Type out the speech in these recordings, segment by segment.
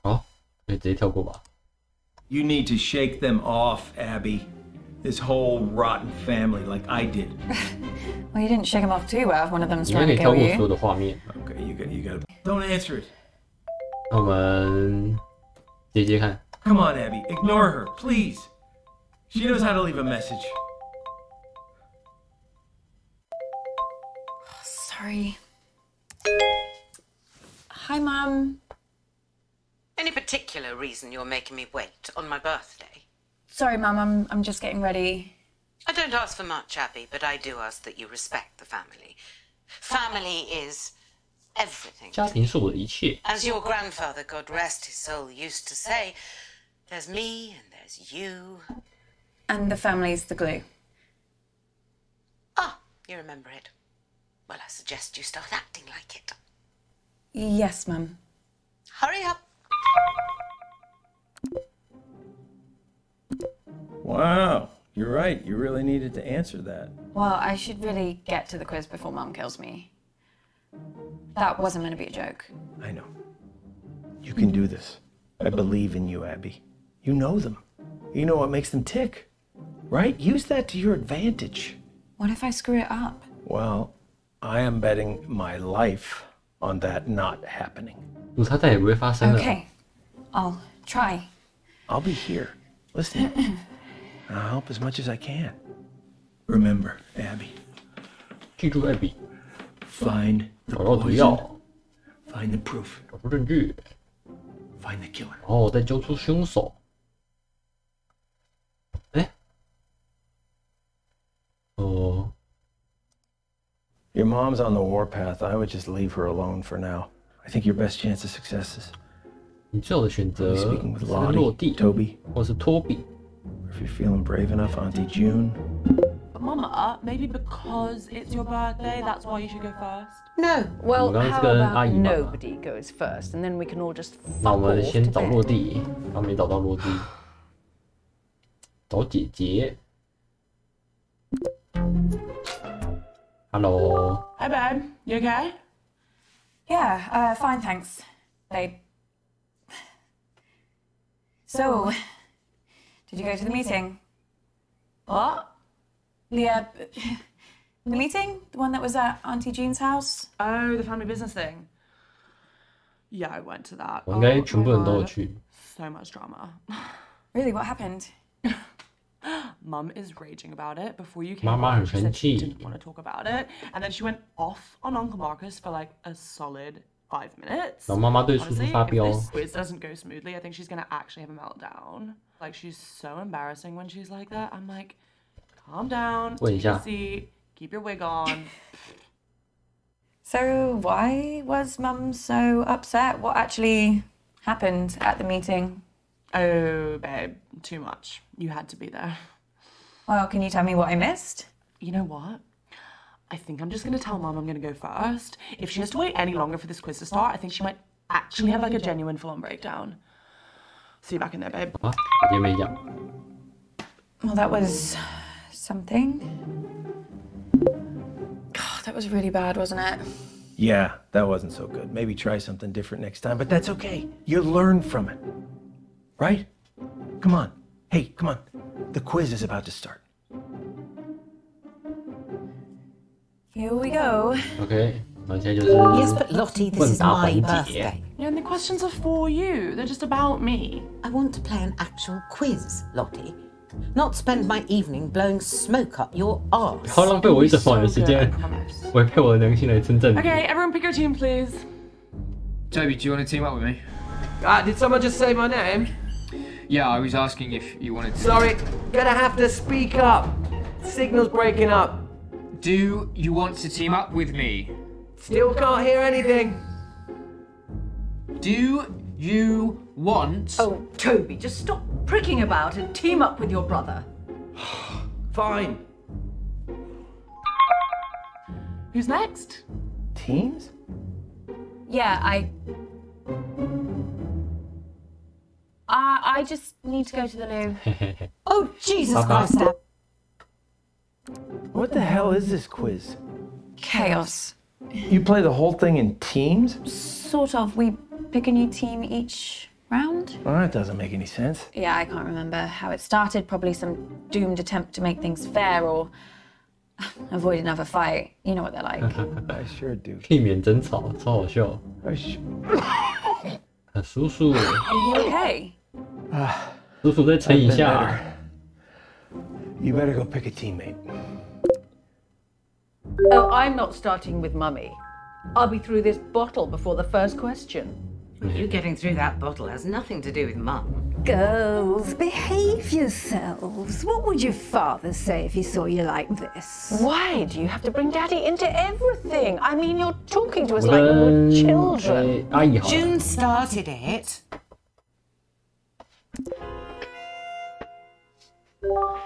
好，可以直接跳过吧。You need to shake them off, Abby. This whole rotten family, like I did. Well, you didn't shake them off too well if one of them's 你应该 trying 可以 to 跳 kill 过所有 you. 的画面。Okay, you got. Don't answer it. 那我们接接看。Come on, Abby, ignore her, please. She knows how to leave a message. Sorry. Hi, Mum. Any particular reason you're making me wait on my birthday? Sorry, Mum. I'm just getting ready. I don't ask for much, Abby, but I do ask that you respect the family. Family is everything. 家庭是我的一切。 As your grandfather, God rest his soul, used to say, there's me and there's you. And the family's the glue. Ah, you remember it. Well, I suggest you start acting like it. Yes, Mum. Hurry up. Wow, you're right. You really needed to answer that. Well, I should really get to the quiz before Mum kills me. That wasn't meant to be a joke. I know. You can do this. I believe in you, Abby. You know them. You know what makes them tick, right? Use that to your advantage. What if I screw it up? Well, I am betting my life on that not happening. 它再也不会发生了。 Okay. I'll try. I'll be here. Listen. I'll help as much as I can. Remember, Abby. 记住，艾比， Find the 找到毒 poison. 药， Find the proof. 找出证据， Find the killer. 然后再揪出凶手。哎，哦， Your mom's on the warpath. I would just leave her alone for now. I think your best chance of success is 你最好的选择 speaking with 是落 Lottie, 地， Toby, 或是托比。 or if you're feeling brave enough, Auntie June. But Mama, maybe because it's your birthday, that's why you should go first. No. Well, 我刚刚 how 是跟阿 about 姨嘛。 nobody goes first, and then we can all just 那 fuck 我们 off 先 to 找落 bed. 地，他没找到落地，找姐姐。Hello， Hi, babe. You okay? Yeah, fine, thanks, babe. So, did you go to the meeting? What? The meeting? The one that was at Auntie Jean's house? Oh, the family business thing. Yeah, I went to that. 我应该 Oh 全部 my 人都有 God. 去。 So much drama. Really, what happened? Mum is raging about it. Before you came Mama on,很 she said 生 she 气。 didn't want to talk about it. And then she went off on Uncle Marcus for like a solid 5 minutes. 然后妈妈对叔叔 Honestly, 发 if 飙。 this quiz doesn't go smoothly, I think she's gonna actually have a meltdown. Like, she's so embarrassing when she's like that. I'm like, calm down, 问一 take a 下。 seat, keep your wig on. So, why was Mum so upset? What actually happened at the meeting? Oh, babe, too much. You had to be there. Well, can you tell me what I missed? You know what? I think I'm just gonna tell Mum I'm gonna go first. If she has to wait any longer for this quiz to start, I think she might actually have like a genuine full-on breakdown. See you back in there, babe. 啊，姐姐没讲。 Well, that was something. God, that was really bad, wasn't it? Yeah, that wasn't so good. Maybe try something different next time, but that's okay. You learn from it. Right? Come on. Hey, come on. The quiz is about to start. Here we go. OK，那现在就是 Yes, but Lottie, this 问 is 答 my 环节。 birthday. Yeah, and the questions are for you. They're just about me. I want to play an actual quiz, Lottie. Not spend my evening blowing smoke up your 不 arse. 要浪费我一整晚的 So 时 good, I 间， promise. 违背我的良心来称赞你。 Okay, everyone pick your team, please. Toby, do you want to team up with me? Did someone just say my name? Yeah, I was asking if you wanted to. Sorry, gonna have to speak up. Signal's breaking up. Do you want to team up with me? Still can't hear anything. Do you want? Oh, Toby, just stop pricking about and team up with your brother. Fine. Who's next? Teams? Yeah, I just need to go to the loo. Oh, Jesus Papa. Christ. What the hell is this quiz? Chaos. You play the whole thing in teams? Sort of. We pick a new team each round. Well, that doesn't make any sense. Yeah, I can't remember how it started. Probably some doomed attempt to make things fair or avoid another fight. You know what they're like. I sure do. 避免争吵，超好笑。叔叔， Are you okay? 叔叔再撑一下。 You better go pick a teammate. Oh, I'm not starting with Mummy. I'll be through this bottle before the first question. You getting through that bottle has nothing to do with Mum. Girls, behave yourselves. What would your father say if he saw you like this? Why do you have to bring Daddy into everything? I mean, you're talking to us like we're children. 阿姨好。 June started it.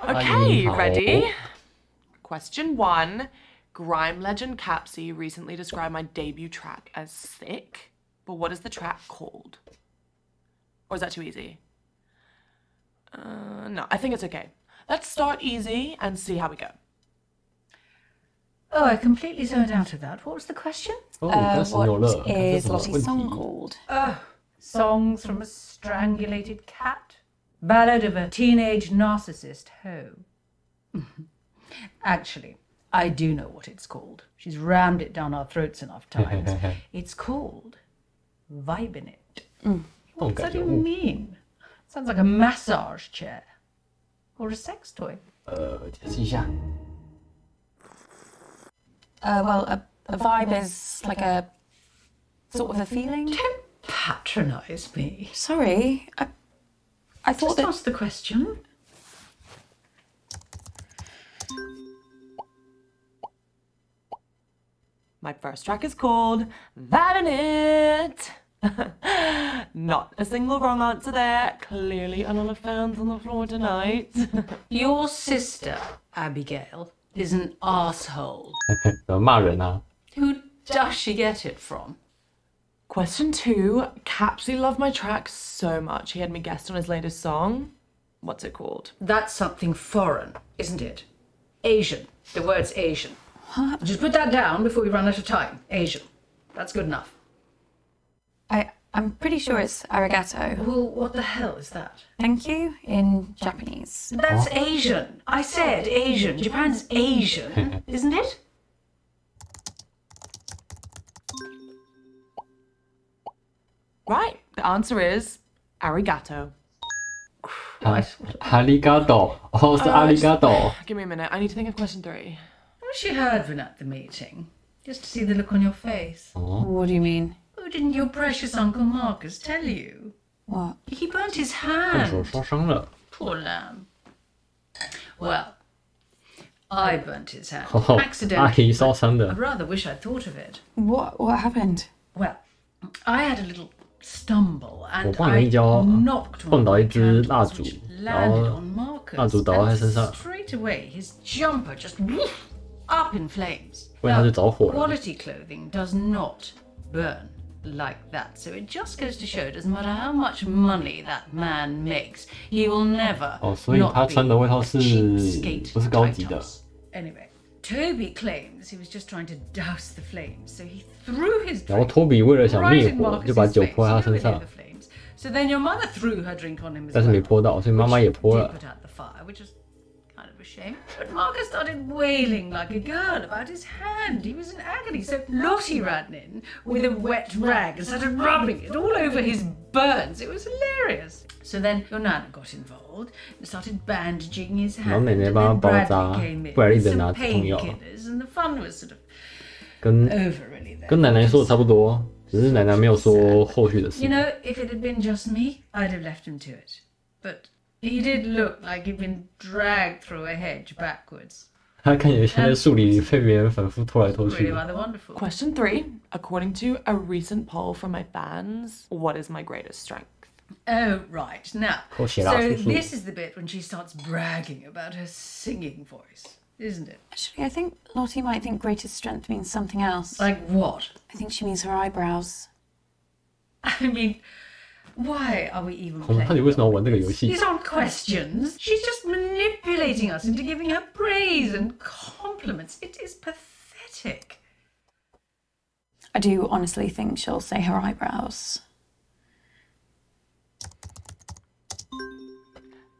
Okay, ready? Question 1. Grime legend Capsy recently described my debut track as sick, but what is the track called? Or is that too easy? No, I think it's okay. Let's start easy and see how we go. Oh, I completely zoned out of that. What was the question? Oh, 开始有了。 What is 看这是什么 Lottie's song 问题？ called? Songs from a strangulated cat? Ballad of a teenage narcissist hoe. Actually, I do know what it's called. She's rammed it down our throats enough times. It's called Vibing It. What does that even mean? Sounds like a massage chair. Or a sex toy. 解释一下。 Well, a vibe is like a sort of a feeling. Don't patronize me. Sorry, I thought Just that. ask the question. My first track is called Vibing It. Not a single wrong answer there. Clearly a lot of fans on the floor tonight. Your sister, Abigail, is an asshole. 怎么骂人啊？ Who does she get it from? Question 2. Capsy loved my track so much he had me guessed on his latest song. What's it called? That's something foreign, isn't it? Asian. The word's Asian. Just put that down before we run out of time. Asian. That's good enough. I'm pretty sure it's arigato. Well, what the hell is that? Thank you in Japanese. That's Asian. I said Asian. Japan's Asian, isn't it? Right. The answer is arigato.阿里嘎多，哦，是阿里嘎多。 Give me a minute. I need to think of question 3. Was she heard from at the meeting? Just to see the look on your face. What do you mean? Oh, didn't your precious Uncle Marcus tell you? What? He burnt his 手 hand. 烧伤了。 Poor lamb. Well, I burnt his hand. 哦，阿 Accidentally. 姨烧伤 I 的。 rather wish I'd thought of it. What happened? Well, I had a little stumble 我 and 放了 I 一跤， knocked 碰 one 倒 of 一 my 支蜡 candles, 烛， which 然 landed 后 on Marcus. 蜡烛倒到他身上， And straight away, his jumper just woof, up in flames. 不然他就着火了。 Quality clothing does not burn like that. So it just goes to show, doesn't matter how much money that man makes, he will never 哦，所以 not 他 be 穿的外套是 cheapskate 不是高级的？ type-tops. Anyway, Toby claims he was just trying to douse the flames, so he threw his 然后 drink 托比为了想 right 灭 in 火，就把 Marcus's 酒 face, 泼在他 you know, 身 near 上 the，flames. So then your mother threw her drink on him as 但是没 well, 泼到，所以妈妈也泼 did 了。 put out the fire, which was kind of a shame. But Marcus started wailing like a girl about his hand. He was in agony. So Lottie ran in with a wet rag and started rubbing it all over his burns. It was hilarious. So then your nana got involved and started bandaging his 然后 hand. 奶奶 And 帮他 then 包 Bradley 扎， came in 布莱利 with 得拿 some 止痛药， painkillers, and the fun was sort of 跟 over really there. 跟奶奶说的差不多，只是奶奶没有说后续的事 You。know, if it had been just me, I'd have left him to it. But he did look like he'd been dragged through a hedge backwards. 他看起来像在树里被别人反复拖来拖 Really 去。 rather wonderful. Question 3. According to a recent poll from my fans, what is my greatest strength? Oh, right. Now, 扣血啦， so 叔叔。 this is the bit when she starts bragging about her singing voice, isn't it? Actually, I think Lottie might think greatest strength means something else. Like what? I think she means her eyebrows. I mean, why are we even 红，那你 playing? 为什么要玩这个游戏？ These aren't questions. She's just manipulating us into giving her praise and compliments. It is pathetic. I do honestly think she'll say her eyebrows.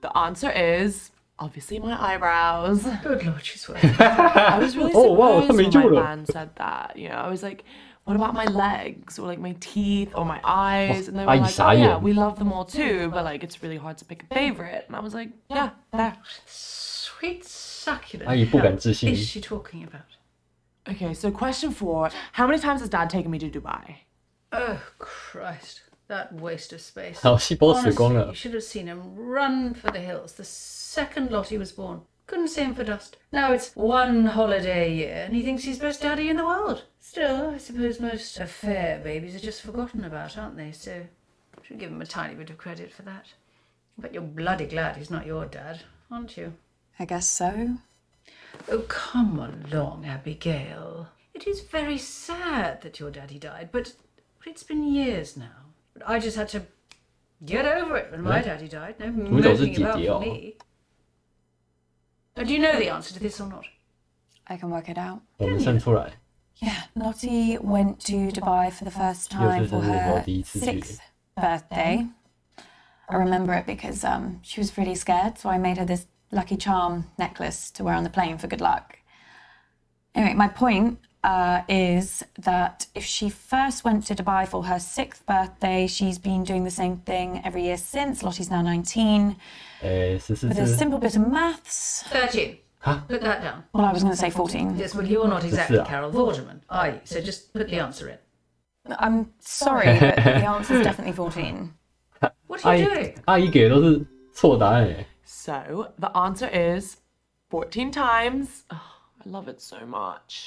The answer is obviously my eyebrows. Good Lord, she's swear. I was really surprised wow, when you my man said that. You know, I was like, what about my legs or like my teeth or my eyes? And they were like, oh yeah, we love them all too, but like it's really hard to pick a favorite. And I was like, yeah, there. Sweet succulent. 阿姨不敢置信。 What is she talking about? Okay, so question 4. How many times has Dad taken me to Dubai? Oh, Christ. That waste of space. 好，细胞死光 Honestly, 了 you。should have seen him run for the hills the second Lottie was born. Couldn't see him for dust. Now it's one holiday a year and he thinks he's best daddy in the world. Still, I suppose most affair babies are just forgotten about, aren't they? So I should give him a tiny bit of credit for that. But you're bloody glad he's not your dad, aren't you? I guess so. Oh, come along, Abigail. It is very sad that your daddy died, but it's been years now. But I just had to get over it when my daddy died. No moping about for me. Do you know the answer to this or not? I can work it out. 我们算出来。 Yeah, Lottie went to Dubai for the first time for her 6th birthday. I remember it because she was really scared, so I made her this lucky charm necklace to wear on the plane for good luck. Anyway, my point is that if she first went to Dubai for her 6th birthday, she's been doing the same thing every year since. Lottie's now 19. With a simple bit of maths. 13. Huh? Put that down. Well, I was going to say 14. Yes, well, you're not exactly Carol Vorderman, are you? So just put the answer in. I'm sorry, but the answer's definitely 14. What are you doing? 阿姨给的都是错答案哎。 So the answer is 14 times. Oh, I love it so much.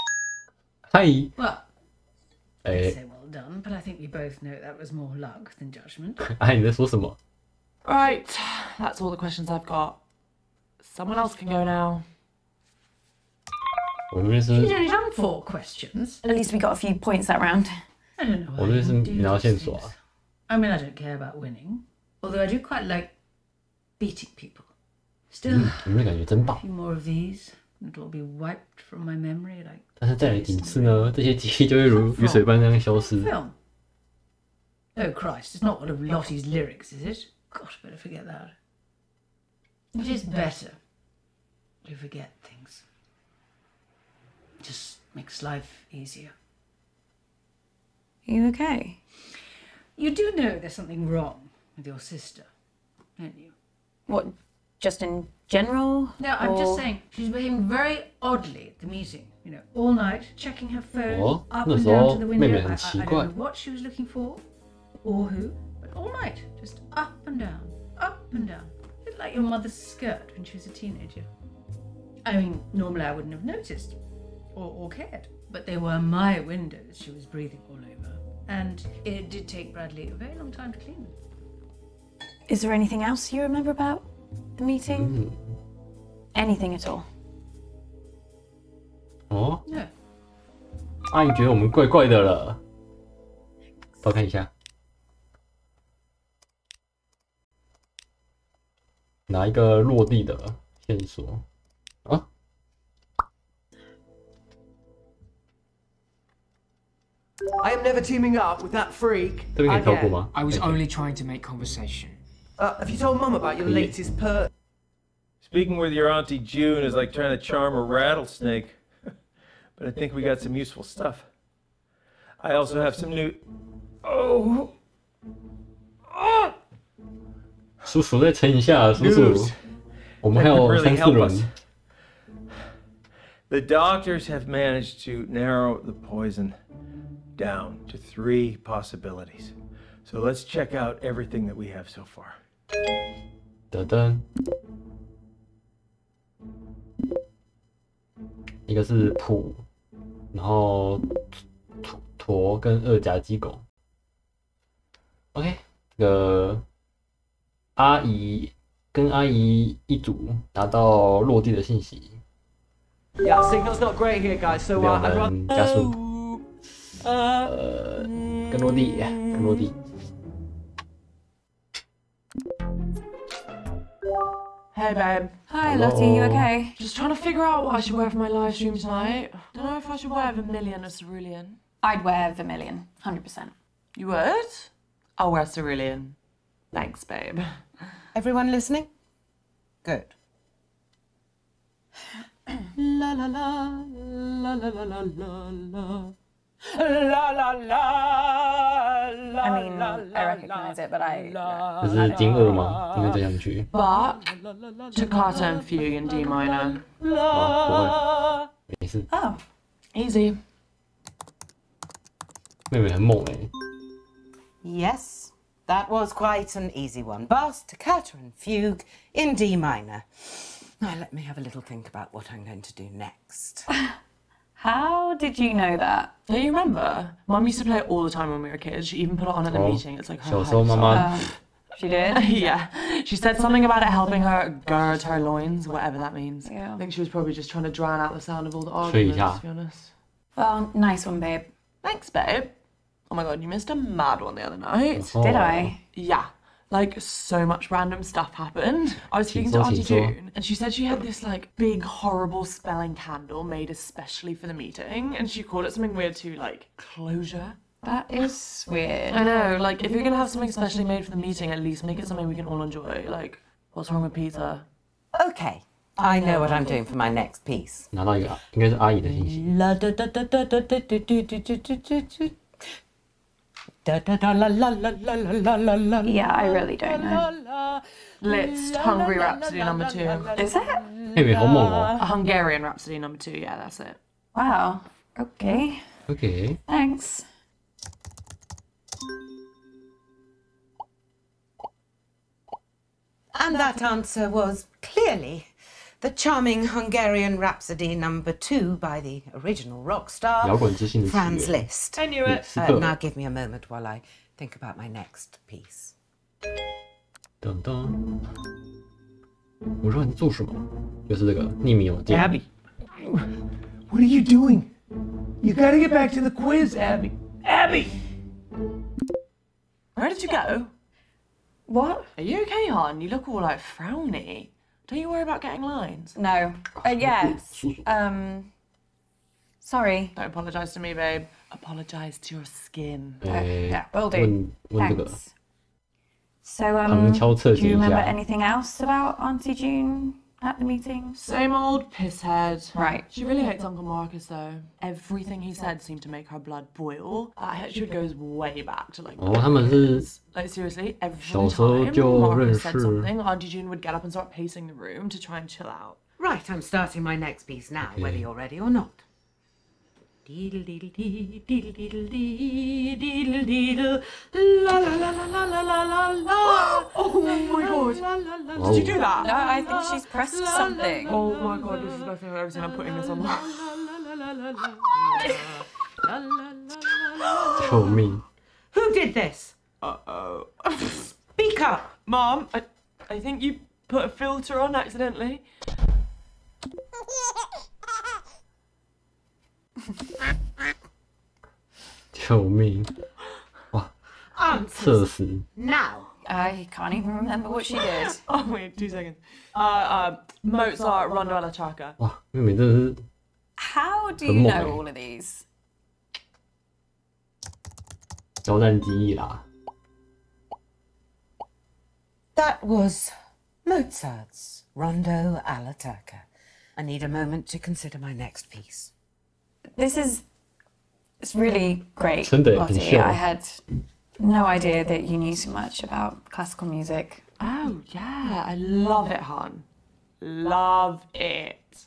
阿姨， Well, I'd say well done, but I think we both know that was more luck than judgment. 阿姨你在说什么？ Right, that's all the questions I've got. Someone else can go now. 我这边是， You'd only done 4 questions. At least we got a few points that round. I don't know 我 why 这边是 you do 拿 these 线索啊 things. I mean, I don't care about winning, although I do quite like beating people. Still, 你们的感觉真棒 a。few more of these, and it'll be wiped from my memory like 但是再来几次呢，这些记忆就会如雨水般这样消失。 film. Oh Christ, it's not one of Lottie's lyrics, is it? God, I better forget that. It is better to forget things. Just makes life easier. Are you okay? You do know there's something wrong with your sister, don't you? What, just in general? No, I'm just saying she's behaving very oddly at the meeting. You know, all night checking her phone up and down to the window. I don't know what she was looking for or who, but all night just up and down, up and down. A bit like your mother's skirt when she was a teenager. I mean, normally I wouldn't have noticed or cared, but they were my windows she was breathing all over. And it did take Bradley a very long time to clean them. Is there anything else you remember about the meeting? Anything at all? 哦， No. 阿姨觉得我们怪怪的了。偷看一下，拿一个落地的线索啊？ I am never teaming up with that freak. 这边可以跳过吗？ I was only trying to make conversation. Have you told Mum about your latest per... Speaking with your Auntie June is like trying to charm a rattlesnake. But I think we got some useful stuff. I also have some new... Oh! 叔叔再撑一下，叔叔。 News 我们还 that 有 could really 3、4 help 轮 us.。The doctors have managed to narrow the poison down to 3 possibilities. So let's check out everything that we have so far. 噔噔，一个是谱，然后驼跟2甲基狗。OK， 这个阿姨跟阿姨一组拿到落地的信息。 Yeah, signal's not great here, guys, so 我 I'd rather... 们加速，跟落地，跟落地。 Hey, babe. Hi, Lottie, you okay? Just trying to figure out what I should wear for my live stream tonight. Don't know if I should wear Vermilion or Cerulean. I'd wear vermilion, 100%. You would? I'll wear cerulean. Thanks, babe. Everyone listening? Good. La la la la la la la la la la la. I mean, I recognise it, but I... 这是金二吗？应该这样去。 But toccata and fugue in D minor. 啊，不会，没事。 Oh. Easy. 妹妹很猛欸。 Yes, that was quite an easy one. Bass, toccata and fugue in D minor. Now let me have a little think about what I'm going to do next. How did you know that? Do you remember? Mum used to play it all the time when we were kids. She even put it on at the meeting. It's like her 小时候妈妈 She did? Yeah. She said something about it helping her gird her loins, whatever that means. Yeah. I think she was probably just trying to drown out the sound of all the arguments, to be honest. Well, nice one, babe. Thanks, babe. Oh my god, you missed a mad one the other night. Oh. Did I? Yeah. Like, so much random stuff happened. I was speaking to Auntie June, and she said she had this, like, big, horrible spelling candle made especially for the meeting, and she called it something weird too, like, closure. That is weird. I know, like, if you're gonna have something specially made for the meeting, at least make it something we can all enjoy. Like, what's wrong with pizza? Okay, I know what I'm doing for my next piece. 拿到一个，应该是阿姨的信息。 Yeah, I really don't know. Let's Hungry Rhapsody number 2. Is it? 妹妹好猛哦。 A Hungarian Rhapsody number 2, yeah, that's it. Wow. Okay. OK， Thanks. And that answer was clearly the charming Hungarian Rhapsody number 2 by the original rock star 摇滚之星的起 Franz 源。 Liszt. I knew it. Now give me a moment while I think about my next piece. 噔噔，我说你在做什么？就是这个匿名邮件。 Abby, what are you doing? You gotta get back to the quiz, Abby. Abby! Where did you go? What? Are you okay, hon? You look all like frowny. Don't you worry about getting lines? No. Yes. Sorry. Don't apologise to me, babe. Apologise to your skin. Yeah, will do. 问这个， Thanks. So, 他们敲侧 do 击 you 一 remember 下。 anything else about Auntie June at the meeting? Same old pisshead. Right. She really hates Uncle Marcus, though. Everything he said seemed to make her blood boil. That hatred goes way back to, like... 哦，他们是 Like, seriously, every 小时候 time 就 Marcus 认 said 识。 something, Auntie June would get up and start pacing the room to try and chill out. Right, I'm starting my next piece now, Okay. whether you're ready or not. Deedle-deedle-dee, deedle-deedle-dee, deedle-deedle, la la la la la la la la. Oh my god! Did you do that? No, I think she's pressed something. Oh my god, this is the best thing I've ever seen. I'm putting this on. 救命！ Who did this? Uh-oh. Speak up! Mom, I think you put a filter on accidentally. 救命！哇，测死！ Now. I can't even remember what she did. Oh wait, 2 seconds. Mozart, Rondo alla Chacca. 哇，妹妹真的是 How do you 很猛 know 欸 all of these? 交战记忆啦。 That was Mozart's Rondo alla Turca. I need a moment to consider my next piece. It's really great, 真的很 Lottie. 秀。 I had no idea that you knew so much about classical music. Oh yeah, I love it, hon. Love it.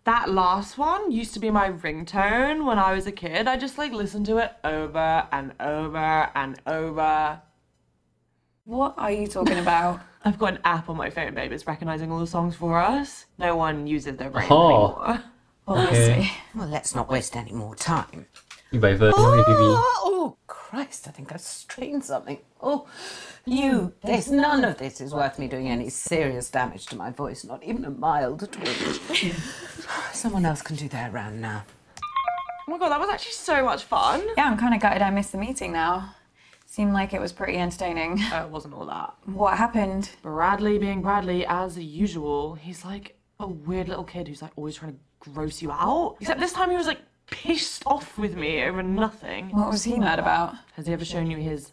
That last one used to be my ringtone when I was a kid. I just like listened to it over and over and over. What are you talking about? I've got an app on my phone, babe. It's recognising all the songs for us. No one uses their brain Oh. anymore. Obviously. Well, let's not waste any more time. 100分 APP。 Oh, Christ, I think I've strained something. Oh, none of this is worth me doing any serious damage to my voice, not even a mild twinge. Someone else can do their round now. Oh my god, that was actually so much fun. Yeah, I'm kind of gutted I missed the meeting now. Seemed like it was pretty entertaining. It wasn't all that. What happened? Bradley being Bradley, as usual. He's like a weird little kid who's like always trying to gross you out. Except this time he was like pissed off with me over nothing. What was he mad about? Has he ever shown you his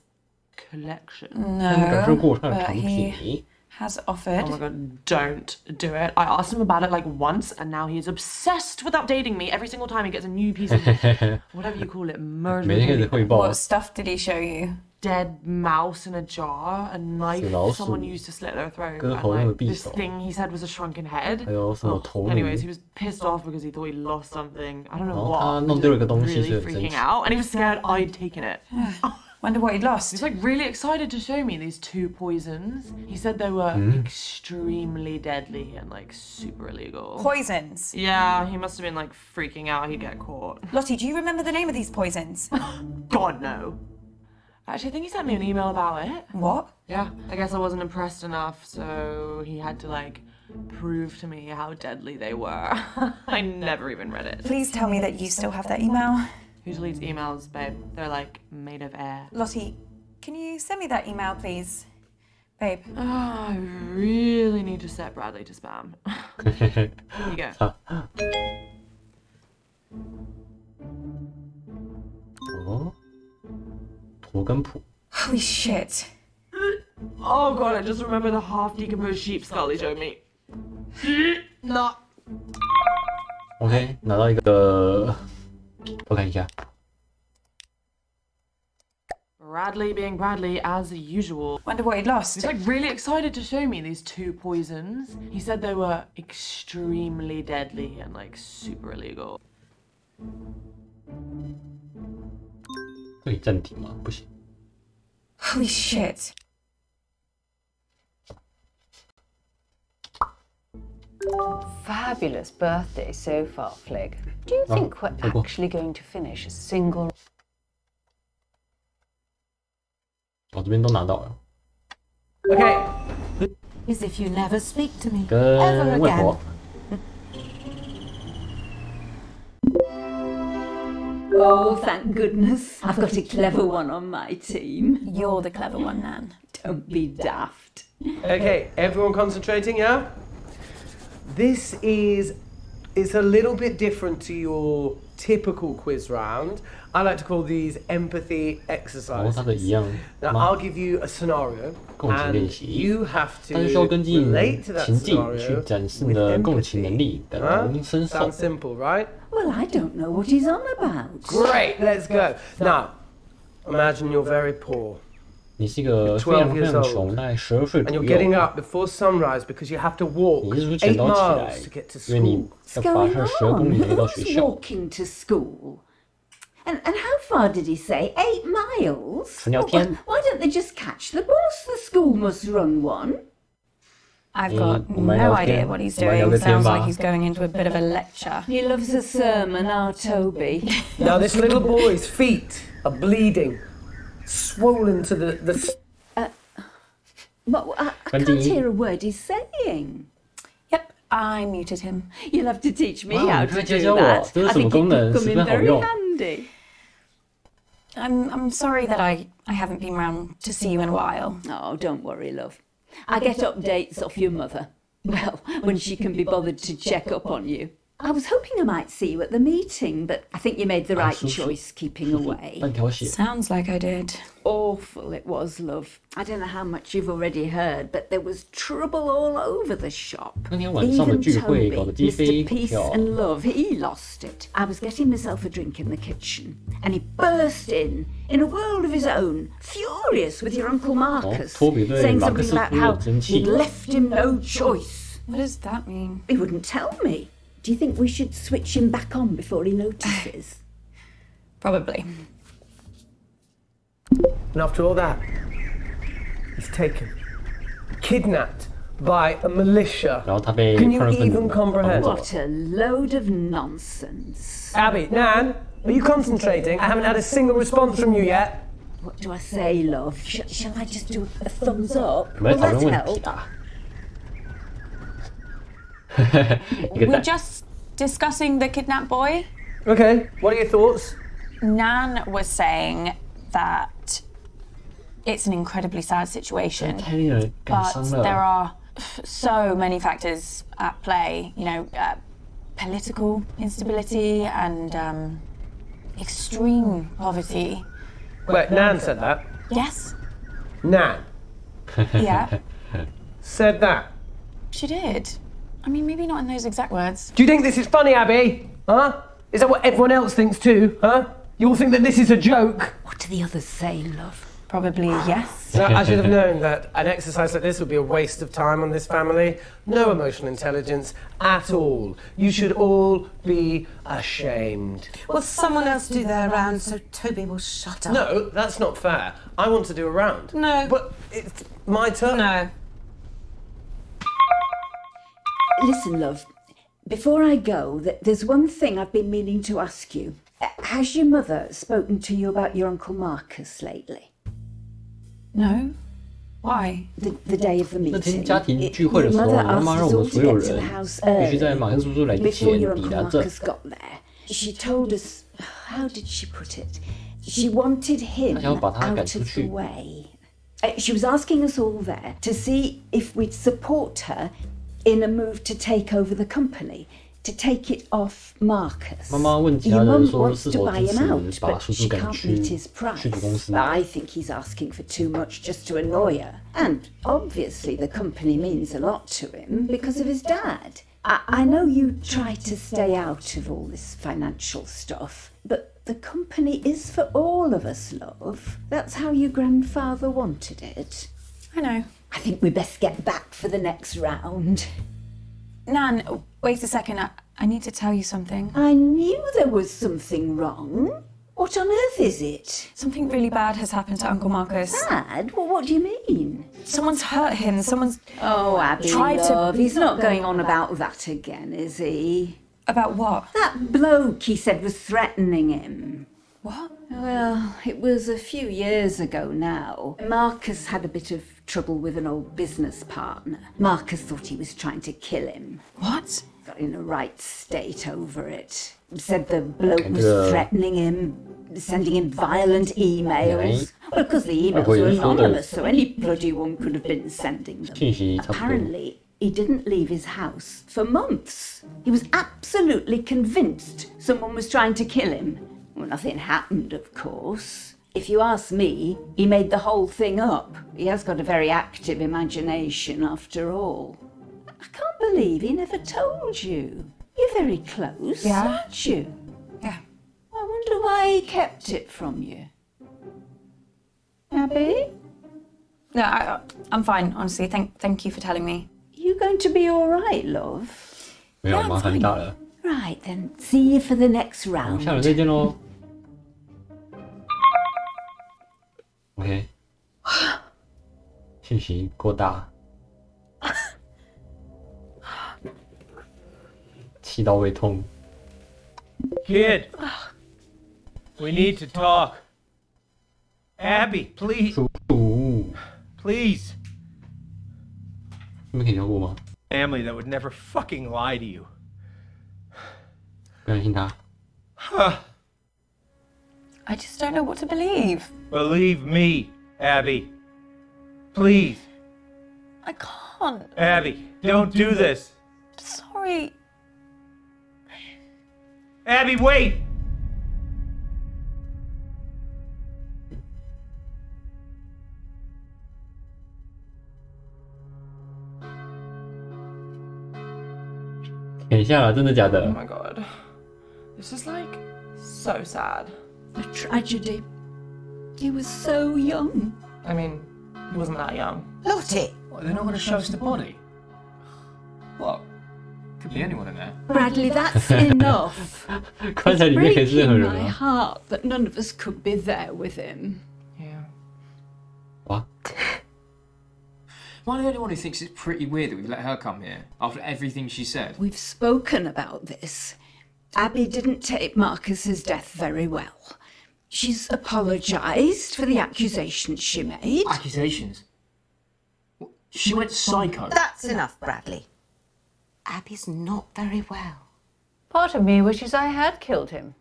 collection? No, but he has offered. Oh my god, don't do it. I asked him about it like once, and now he's obsessed with updating me every single time he gets a new piece of whatever you call it, murder. What stuff did he show you? Dead mouse in a jar, a knife someone used to slit their throat, and like this thing he said was a shrunken head. Anyways, he was pissed off because he thought he lost something. I don't know what. He was really freaking out, and he was scared I'd taken it. Wonder what he'd lost. He's like really excited to show me these 2 poisons. He said they were extremely deadly and like super illegal. Poisons? Yeah, he must have been like freaking out he'd get caught. Lottie, do you remember the name of these poisons? God, no. Actually, I think he sent me an email about it. What? Yeah, I guess I wasn't impressed enough, so he had to like prove to me how deadly they were. I never even read it. Please tell me that you still have that email. Who deletes emails, babe? They're like made of air. Lottie, can you send me that email, please? Babe. Oh, I really need to set Bradley to spam. Here you go. Holy shit. Oh god, I just remember the half-decomposed sheep skull he showed me. No. OK， 拿到一个，我看一下。Bradley being Bradley as usual. Wonder what he'd lost. He's like really excited to show me these 2 poisons. He said they were extremely deadly and like super illegal. 可以暂停吗？不行。Holy shit. Fabulous birthday so far, Flig. Do you think we're actually going to finish a single... 我这边都拿到了。 Okay. As if you never speak to me 跟 ever 外 again. 婆。 Oh, thank goodness. I've got a clever one on my team. You're the clever one, Nan. Don't be daft. Okay, everyone concentrating, yeah? This is... It's a little bit different to your typical quiz round. I like to call these empathy exercises. Now, I'll give you a scenario, and you have to relate to that scenario with empathy. Sounds simple, right? Well, I don't know what he's on about. Great, let's go. Now, imagine you're very poor. 你是一个非常非常穷，大概12岁 And 左 you're 右。 getting up before sunrise because you have to walk 你是不是 8 捡到起来 miles to get to？ 因为你 school. 要爬上12公里才到学 What's 校。 walking to school? And how far did he say? 8 miles? 10天。 Why don't they just catch the bus? The school must run one. I've got no idea what he's doing. Sounds like he's going into a bit of a lecture. He loves a sermon, our Toby. Now this little boy's feet are bleeding, swollen to the Well, I can't hear a word he's saying. Yep, I muted him. You'll have to teach me Wow, how to do that. I think it could come in very handy. I'm sorry that I haven't been round to see you in a while. Oh, don't worry, love. I get updates off your mother. Well, when she can be bothered to check up on you. I was hoping I might see you at the meeting, but I think you made the right choice keeping away. Sounds like I did. Awful it was, love. I don't know how much you've already heard, but there was trouble all over the shop. 那天晚上的聚会 Toby, 搞得鸡飞 Mr. Peace 跳。 and Love, he lost it. I was getting myself a drink in the kitchen, and he burst in a world of his own, furious with your Uncle Marcus, saying something about how he'd left him no choice. What does that mean? He wouldn't tell me. Do you think we should switch him back on before he notices? Probably. And after all that, he's taken, kidnapped by a militia. Can you even comprehend? What a load of nonsense. Abby, Nan, are you concentrating? I haven't had a single response from you yet. What do I say, love? Shall I just do a thumbs up? 我们来讨 Will 论 that 问题 help? 啊。 We're just discussing the kidnapped boy. Okay, what are your thoughts? Nan was saying that it's an incredibly sad situation, 太令人感伤 but 了。 there are so many factors at play. You know, political instability and extreme poverty. Wait, Nan said that? Yes? Nan Yeah, said that? she did. I mean, maybe not in those exact words. Do you think this is funny, Abby? Huh? Is that what everyone else thinks too, huh? You all think that this is a joke? What do the others say, love? Probably yes. No, I should have known that an exercise like this would be a waste of time on this family. No emotional intelligence at all. You should all be ashamed. Will someone else do their round so Toby will shut up? No, that's not fair. I want to do a round. No. But it's my turn. No. Listen, love, before I go, there's one thing I've been meaning to ask you. Has your mother spoken to you about your Uncle Marcus lately? No? Why? The day of the 那 meeting. 天家庭聚会的时候，我妈妈让我们所有人必须在马克叔叔来之 Before 前 your 抵 Uncle 达这。 Marcus got there, she told us, how did she put it? She wanted him 她想要把他赶 out 出 of 去 the way. She was asking us all there to see if we'd support her in a move to take over the company, to take it off Marcus. 妈妈问其他 Your 人 mum 说 wants 是 to 否 buy 支 him out, 持把 but 叔 she 叔赶 can't 去 meet his price. 去子公司。 I think he's asking for too much just to annoy her. And obviously the company means a lot to him because of his dad. I know you try to stay out of all this financial stuff, but the company is for all of us, love. That's how your grandfather wanted it. I know. I think we best get back for the next round. Nan, wait a second. I need to tell you something. I knew there was something wrong. What on earth is it? Something really bad has happened to Uncle Marcus. Bad? Well, what do you mean? Someone's hurt him. Someone's Oh, Abby, tried love, to... he's not going on about that again, is he? About what? That bloke he said was threatening him. What? Well, it was a few years ago now. Marcus had a bit of trouble with an old business partner. Marcus thought he was trying to kill him. What? Got in a right state over it. Said the bloke was threatening him, sending him violent emails. Well, because the emails were anonymous, so any bloody one could have been sending them. Apparently, he didn't leave his house for months. He was absolutely convinced someone was trying to kill him. Well, nothing happened, of course. If you ask me, he made the whole thing up. He has got a very active imagination, after all. I can't believe he never told you. You're very close, aren't you? Yeah. I wonder why he kept it from you. Abby? No, I'm fine, honestly. Thank you for telling me. You going to be all right, love? 没有，妈很大了。 Right then, see you for the next 我 round. 们下轮再见喽。OK， 信息过大，气到胃痛。 Kid, we need to talk. Abby, please. 叔叔， Please. 你们可以跳过吗？ Family that would never fucking lie to you. 不相信他。 I just don't know what to believe. Believe me, Abby. Please. I can't. Abby, don't do this. Sorry. Abby, wait! "等一下啦，真的假的 Oh my god. This is like so sad. A tragedy. He was so young. I mean, he wasn't that young. Lottie! What, they're not going to show us the body? What? Could be anyone in there. Bradley, that's enough. 棺材里面可以是任何 Breaking 人 my 啊！ heart that none of us could be there with him. Yeah. 哇， Am I the only one who thinks it's pretty weird that we've let her come here after everything she said? We've spoken about this. Abby didn't take Marcus's death very well. She's apologised for the accusations she made. Accusations? What, she went psycho. That's enough, Bradley. Abby's not very well. Part of me wishes I had killed him.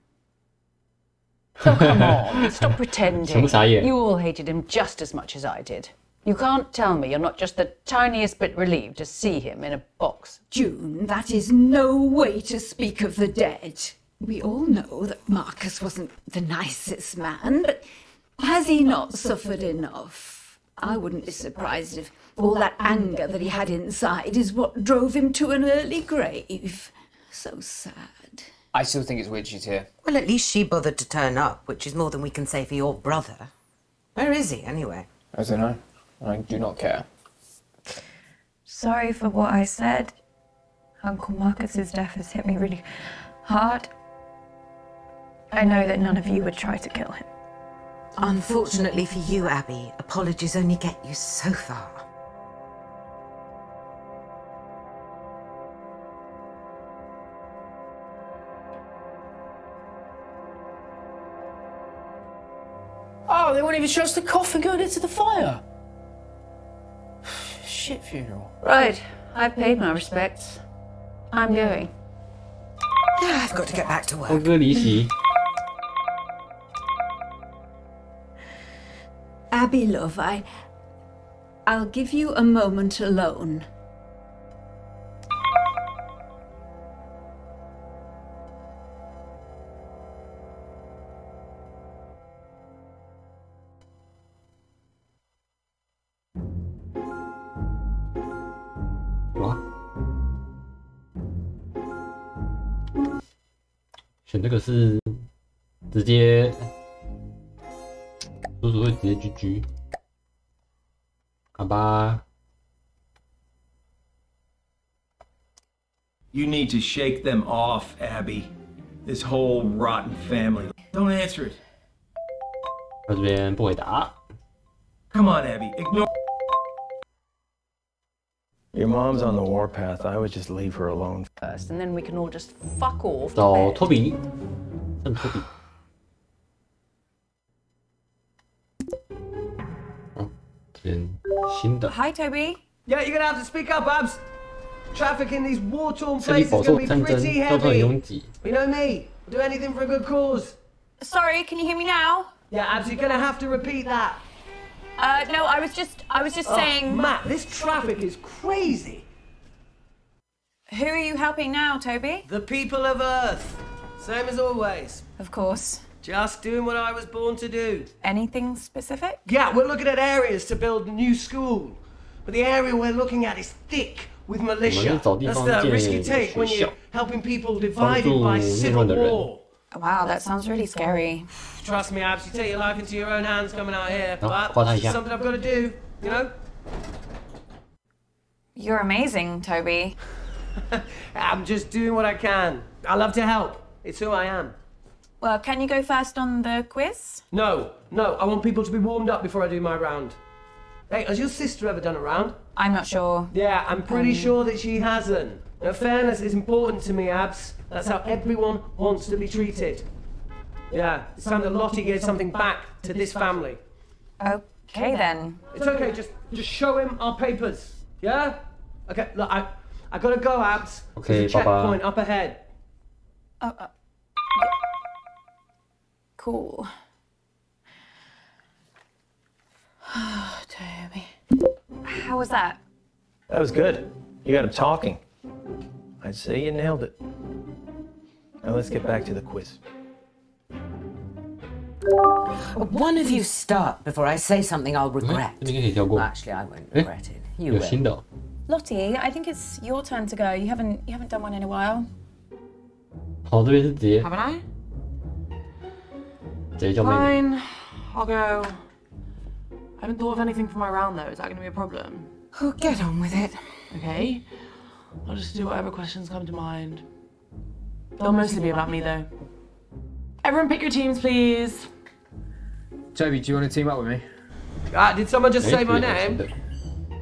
So come on, stop 什么 pretending. 傻眼？ You all hated him just as much as I did. You can't tell me you're not just the tiniest bit relieved to see him in a box. June, that is no way to speak of the dead. We all know that Marcus wasn't the nicest man, but has he not suffered enough? I wouldn't be surprised if all that anger that he had inside is what drove him to an early grave. So sad. I still think it's weird she's here. Well, at least she bothered to turn up, which is more than we can say for your brother. Where is he, anyway? I don't know. I do not care. Sorry for what I said. Uncle Marcus's death has hit me really hard. I know that none of you would try to kill him. Unfortunately for you, Abby, apologies only get you so far. Oh, they won't even show us the coffin going into the fire. Shit funeral. Right, I've paid my respects. I'm going. I've got to get back to work. 峰哥离席。 Abby, love, I'll give you a moment alone. What? 选这个是直接。 叔叔会直接GG，好吧。You need to shake them off, Abby. This whole rotten family. Don't answer it. 他这边不回答。 Come on, Abby. Ignore. Your mom's on the warpath. I would just leave her alone first, and then we can all just fuck off. 找托比，剩托比。 Hi, Toby. Yeah, you're gonna have to speak up, Abs. Traffic in these war-torn places is gonna be pretty heavy. You know me. I'll do anything for a good cause. Sorry, can you hear me now? Yeah, Abs, you're gonna have to repeat that. No, I was just saying. Matt, this traffic is crazy. Who are you helping now, Toby? The people of Earth. Same as always. Of course. Just doing what I was born to do. Anything specific? Yeah, we're looking at areas to build a new school. But the area we're looking at is thick with militia. That's the risk you take when you're helping people divided by civil war. Wow, that sounds really scary. Trust me, Abs, you take your life into your own hands coming out here. But it's something I've got to do, you know? You're amazing, Toby. I'm just doing what I can. I love to help. It's who I am. Well, can you go first on the quiz? No. I want people to be warmed up before I do my round. Hey, has your sister ever done a round? I'm not sure. Yeah, I'm pretty sure that she hasn't. Now, fairness is important to me, Abs. That's how everyone wants to be treated. Yeah, it's time that Lottie gave something back to this family. Okay, then. It's okay, just show him our papers. Yeah? Okay, look, I gotta go, Abs. Okay, there's a checkpoint up ahead. Cool. Toby. How was that? That was good. You got him talking. I'd say you nailed it. Now let's get back to the quiz. One of you start before I say something I'll regret. Well, actually, I won't regret it. You will. Lottie, I think it's your turn to go. You haven't done one in a while. 好，这边是直接。 Haven't I? 直接叫妹妹。 Fine, I'll go. I haven't thought of anything for my round though. Is that going to be a problem? Oh, get on with it. Okay. I'll just do whatever questions come to mind. They'll mostly be about me though. Everyone pick your teams, please. Toby, do you want to team up with me? Did someone just say my name?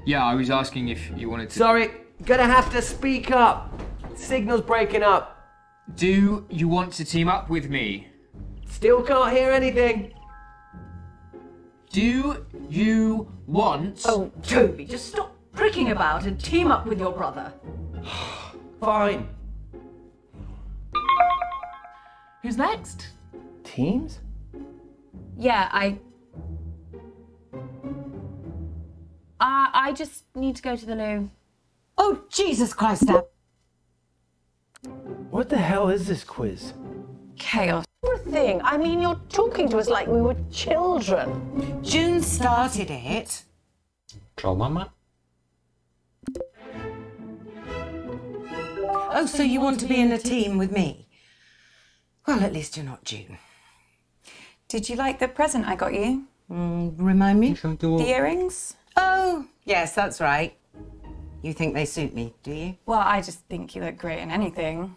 Yeah, I was asking if you wanted to... Sorry, gonna have to speak up. Signal's breaking up. Do you want to team up with me? Still can't hear anything. Do you want... Oh, Toby, just stop pricking about and team up with your brother. Fine. Who's next? Teams? Yeah, I just need to go to the loo. Oh, Jesus Christ, Dad. What the hell is this quiz? Chaos. Thing. I mean, you're talking to us like we were children. June started it. 找妈妈。 Oh, so you want to be in a team with me? Well, at least you're not June. Did you like the present I got you? Remind me? The earrings? Oh, yes, that's right. You think they suit me, do you? Well, I just think you look great in anything.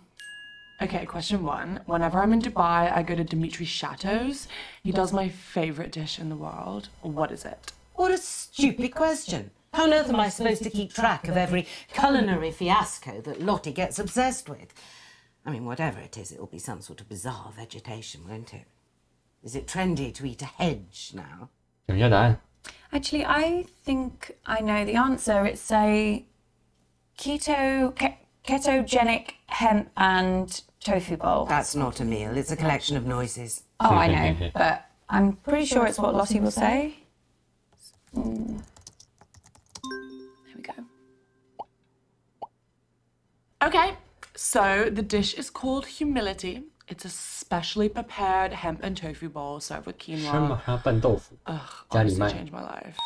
Okay, question 1. Whenever I'm in Dubai, I go to Dimitri's chateaus. He does my favourite dish in the world. What is it? What a stupid question. How on earth am I supposed to keep track of every culinary fiasco that Lottie gets obsessed with? I mean, whatever it is, it'll be some sort of bizarre vegetation, won't it? Is it trendy to eat a hedge now? 讲一下答案。 Actually, I think I know the answer. It's a ketogenic hemp and tofu bowl. That's not a meal. It's a collection of noises. Oh, I know, but I'm pretty sure it's what Lottie will say. There we go. Okay, so the dish is called humility. It's a specially prepared hemp and tofu bowl served with 生 quinoa. 麻拌豆腐， 家里 Honestly 卖。 changed my life.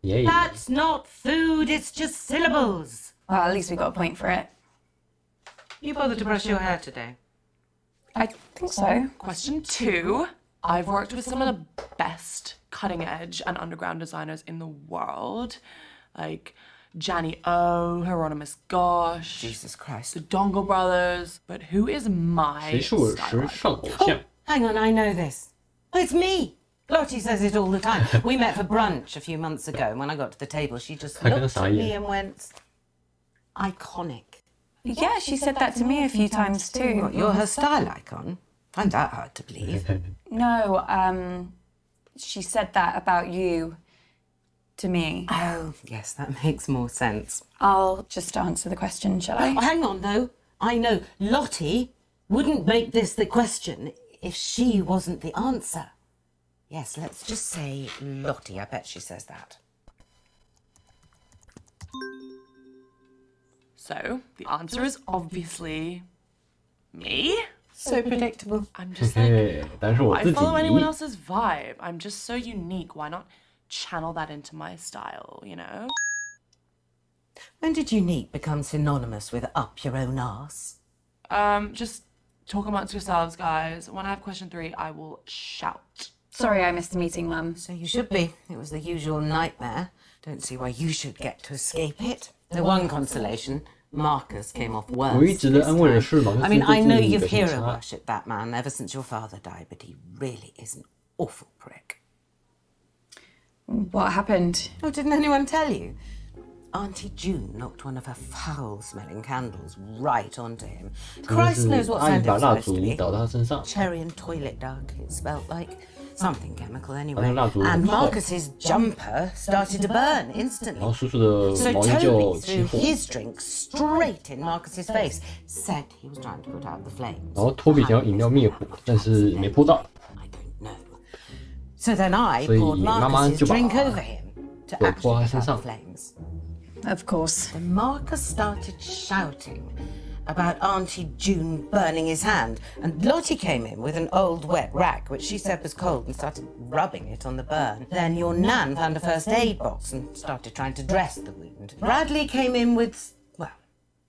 Yeah. That's not food, it's just syllables. Well, at least we got a point for it. You bothered to brush your hair today? I think so. Question 2. I've worked with some of the best cutting edge and underground designers in the world. Like Gianni O, Hieronymus Gosh, Jesus Christ. the Dongle Brothers. But who is my 谁是我的 style 时尚偶像？ Hang on, I know this. Oh, it's me. Lottie says it all the time. We met for brunch a few months ago, and when I got to the table, she just looked at me and went, iconic. Yeah, she said that to me a few times too. What, you're her style icon? Find that hard to believe. No, she said that about you to me. Oh, yes, that makes more sense. I'll just answer the question, shall I? Oh, hang on, though. I know Lottie wouldn't make this the question if she wasn't the answer. Yes, let's just say Lottie. I bet she says that. So the answer is obviously me. So predictable. I'm just 嘿 like, 嘿，但是我 I 自己 follow anyone else's vibe. I'm just so unique. Why not channel that into my style, you know? When did unique become synonymous with up your own arse? Just talk amongst yourselves, guys. When I have question 3, I will shout. Sorry I missed the meeting, Mum. So you should be. It was the usual nightmare. Don't see why you should get to escape it. The one consolation, Marcus came off worse. 唯一值得安慰的是，马克 I 思 mean, 这 I know 次 you've 表现 hero 差。 worshipped that man ever since your father died, but he really is an awful prick. What happened? Oh, didn't anyone tell you? Auntie June knocked one of her foul-smelling candles right onto him. 真的 Christ 是 knows what 阿姨 scent it 把 was 蜡 supposed 烛 to be. 倒到他身上， Cherry and toilet duck, it smelled like. Something chemical 好 anyway. 像蜡烛 And 很臭， Marcus's jumper started to burn 然 instantly. 后叔叔的 So 毛衣就 Toby 起 threw 火， his drink straight in Marcus's face, said he was trying to put out the flames. 然后托比想要饮料灭火，但是没扑到， I don't know. So then I 所以 poured 妈妈 Marcus's 就把 drink over him to 酒泼 actually 在身 put out 上 the。flames. Of course. Then Marcus started shouting about Auntie June burning his hand, and Lottie came in with an old wet rag, which she said was cold, and started rubbing it on the burn. Then your nan found a first aid box and started trying to dress the wound. Bradley came in with, well,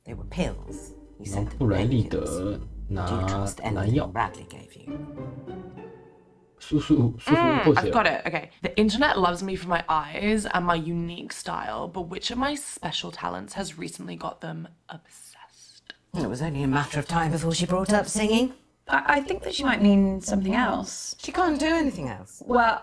they were pills. He 然后 said 布莱利 the 德 Do you 拿 trust 蓝药 anything，Bradley gave you? 叔叔破解 I've got it. Okay. The internet loves me for my eyes and my unique style, but which of my special talents has recently got them obsessed? It was only a matter of time before she brought up singing. I think that she might mean something else. She can't do anything else. Well,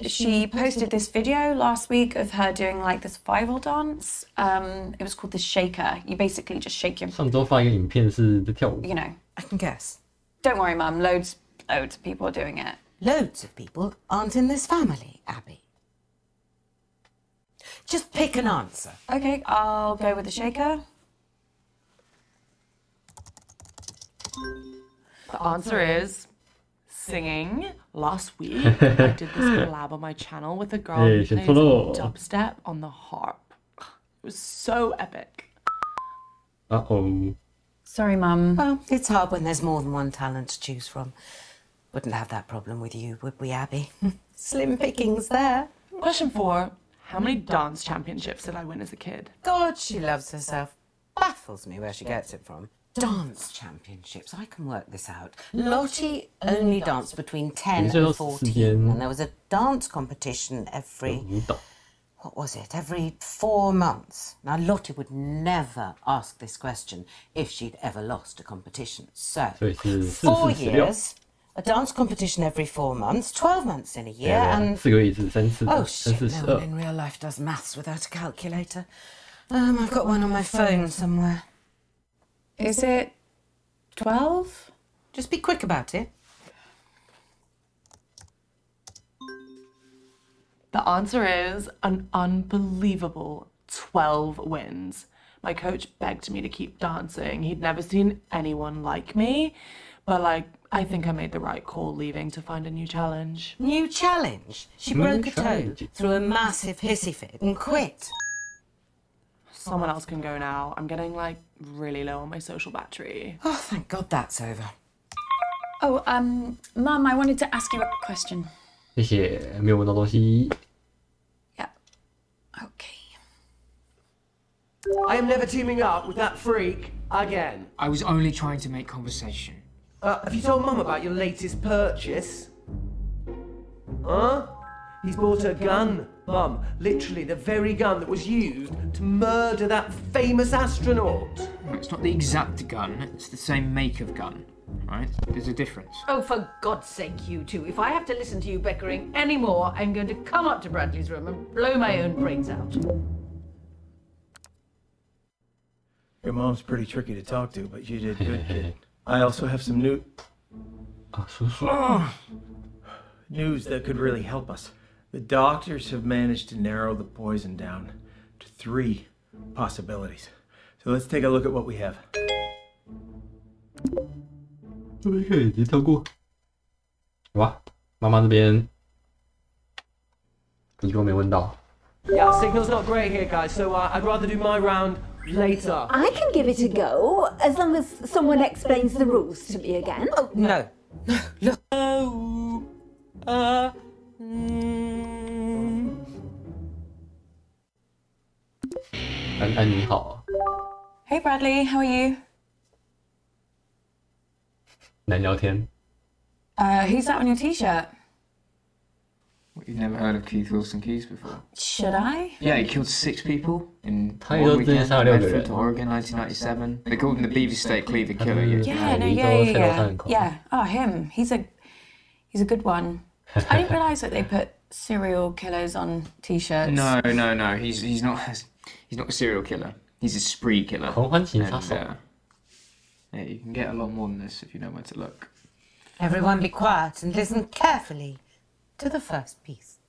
she posted this video last week of her doing like this survival dance. It was called the shaker. You basically just shake your, 上周发一个影片是在跳舞， you know. I can guess. Don't worry, Mum. Loads of people are doing it. Loads of people aren't in this family, Abby. Just pick an answer. Okay, I'll go with the shaker. The answer is Singing. Last week, I did this collab on my channel with a girl who plays dubstep on the harp. It was so epic. Uh-oh. Sorry, Mum. Well, it's hard when there's more than one talent to choose from. Wouldn't have that problem with you, would we, Abby? Slim pickings there. Question 4. How many dance championships did I win as a kid? God, she loves herself. Baffles me where she gets it from. Dance championships. I can work this out. Lottie only danced between 10 and 14. And there was a dance competition every... What was it? Every 4 months. Now, Lottie would never ask this question if she'd ever lost a competition. So 4 years, a dance competition every 4 months, 12 months in a year, and... Oh, shit, no one in real life does maths without a calculator. I've got one on my phone somewhere. Is it 12? Just be quick about it. The answer is an unbelievable 12 wins. My coach begged me to keep dancing. He'd never seen anyone like me, but I think I made the right call leaving to find a new challenge. New challenge? She broke a toe through a massive hissy fit and quit. Someone else can go now. I'm getting really low on my social battery. Oh, thank God that's over. Oh, Mum, I wanted to ask you a question. 谢谢，没有问到东西。 Yeah. Okay. I am never teaming up with that freak again. I was only trying to make conversation. Have you told Mum about your latest purchase? Huh? He's bought a gun, Mum. Literally the very gun that was used to murder that famous astronaut. It's not the exact gun, it's the same make of gun. Right? There's a difference. Oh, for God's sake, you two. If I have to listen to you bickering anymore, I'm going to come up to Bradley's room and blow my own brains out. Your mom's pretty tricky to talk to, but you did good, kid. I also have some news that could really help us. The doctors have managed to narrow the poison down to 3 possibilities. So let's take a look at what we have. 这边可以直接跳过。好吧，妈妈这边一共没问到。 Yeah, signal's not great here, guys, so I'd rather do my round later. I can give it a go, as long as someone explains the rules to me again. Oh, no. Look.安你好。 Hey, Bradley, how are you? 难聊天。 Who's that on your t-shirt? What, you've never heard of Keith Wilson Keyes before? Should I? Yeah, he killed 6 people in He one did weekend, 杀6个人。 Medford, Oregon, 1997. They called him the Beaver State Cleaver Killer. Yeah. Oh, him. He's a good one. I didn't realise that they put serial killers on t-shirts. No. He's not a serial killer. He's a spree killer. 狂欢情杀手。 Yeah, you can get a lot more than this if you know where to look. Everyone be quiet and listen carefully to the first piece.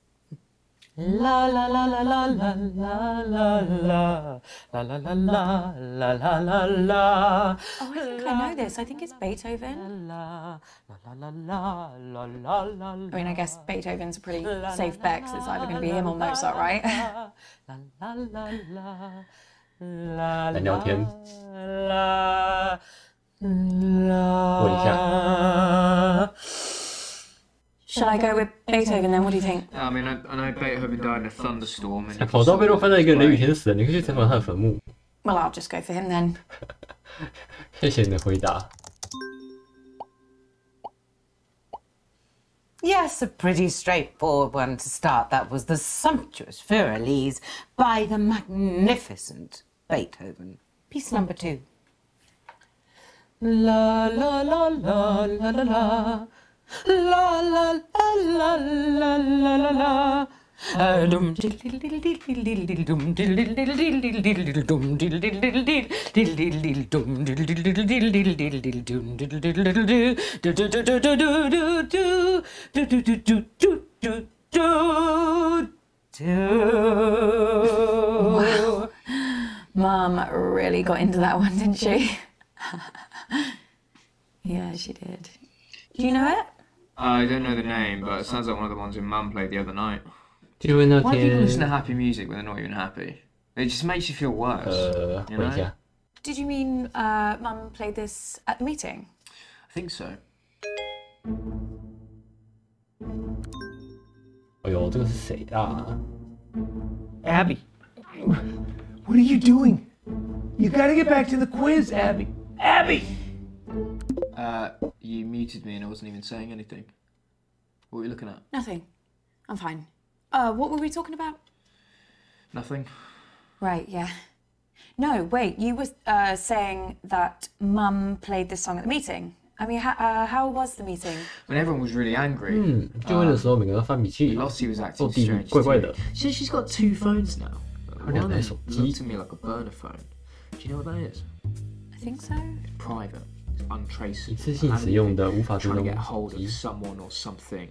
La la la la la la la la la la la la la la la la la. Oh, I think I know this. I think it's Beethoven. La la la la la la la. I mean, I guess Beethoven's a pretty safe bet because it's either going to be him or Mozart, right? La la la la. 难聊天。 La 问一下。 Shall I go with Beethoven then? What do you think? I mean, I know Beethoven died in a thunderstorm. And 跑到被落翻在一个雷雨天死了，你可以去采访他的坟墓。 Well, I'll just go for him then. 谢谢你的回答。 Yes, a pretty straightforward one to start. That was the sumptuous Fur-Elise by the magnificent Beethoven. Piece number 2. La la la la la la la. La la la la la la la la. Dum diddle diddle diddle diddle dum diddle diddle diddle diddle dum diddle diddle diddle dum diddle diddle diddle diddle dum diddle diddle do do do do do do do do do do do do do. Wow. Mum really got into that one, didn't she? Yeah, she did. Do you know it? I don't know the name, but it sounds like one of the ones your mum played the other night. 就因为那 Why do people 天 listen to happy music when they're not even happy? It just makes you feel worse. You 问一 know? 下， Did you mean Mum played this at the meeting? I think so. 哎呦，这个是谁啊？ Abby, what are you doing? You gotta get back to the quiz, Abby. Abby! You muted me and I wasn't even saying anything. What were you looking at? Nothing. I'm fine. What were we talking about? Nothing. Right, yeah. No, wait, you were saying that Mum played this song at the meeting. I mean, how was the meeting? When everyone was really angry. 就位的时候，每个人都翻笔记， Lossie was 做 acting 地 strange 怪怪 too. 的。 She says she's got 2 phones now. 她两台手 One 机 looks to me like a burner phone. Do you know what that is? I think so. It's private. It's untraceable. 一次性使用的无法追 Trying to 踪 get 手 hold of 机。 someone or something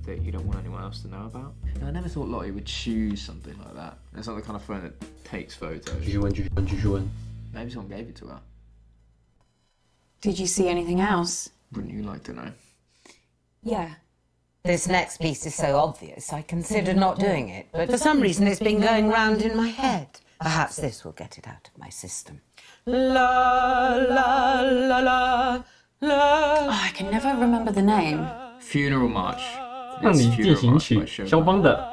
that you don't want anyone else to know about. And I never thought Lottie would choose something like that. It's not the kind of phone that takes photos. 继续问，继续问，继续问。 Maybe someone gave it to her. Did you see anything else? Wouldn't you like to know? Yeah. This next piece is so obvious, I considered not doing it, but for some reason it's been going round in my head. Perhaps this will get it out of my system. La, la, la, la, la. Oh, I can never remember the name. Funeral March. 让 It's 你进 Funeral 行 March 曲 by，Chopin. 肖邦的。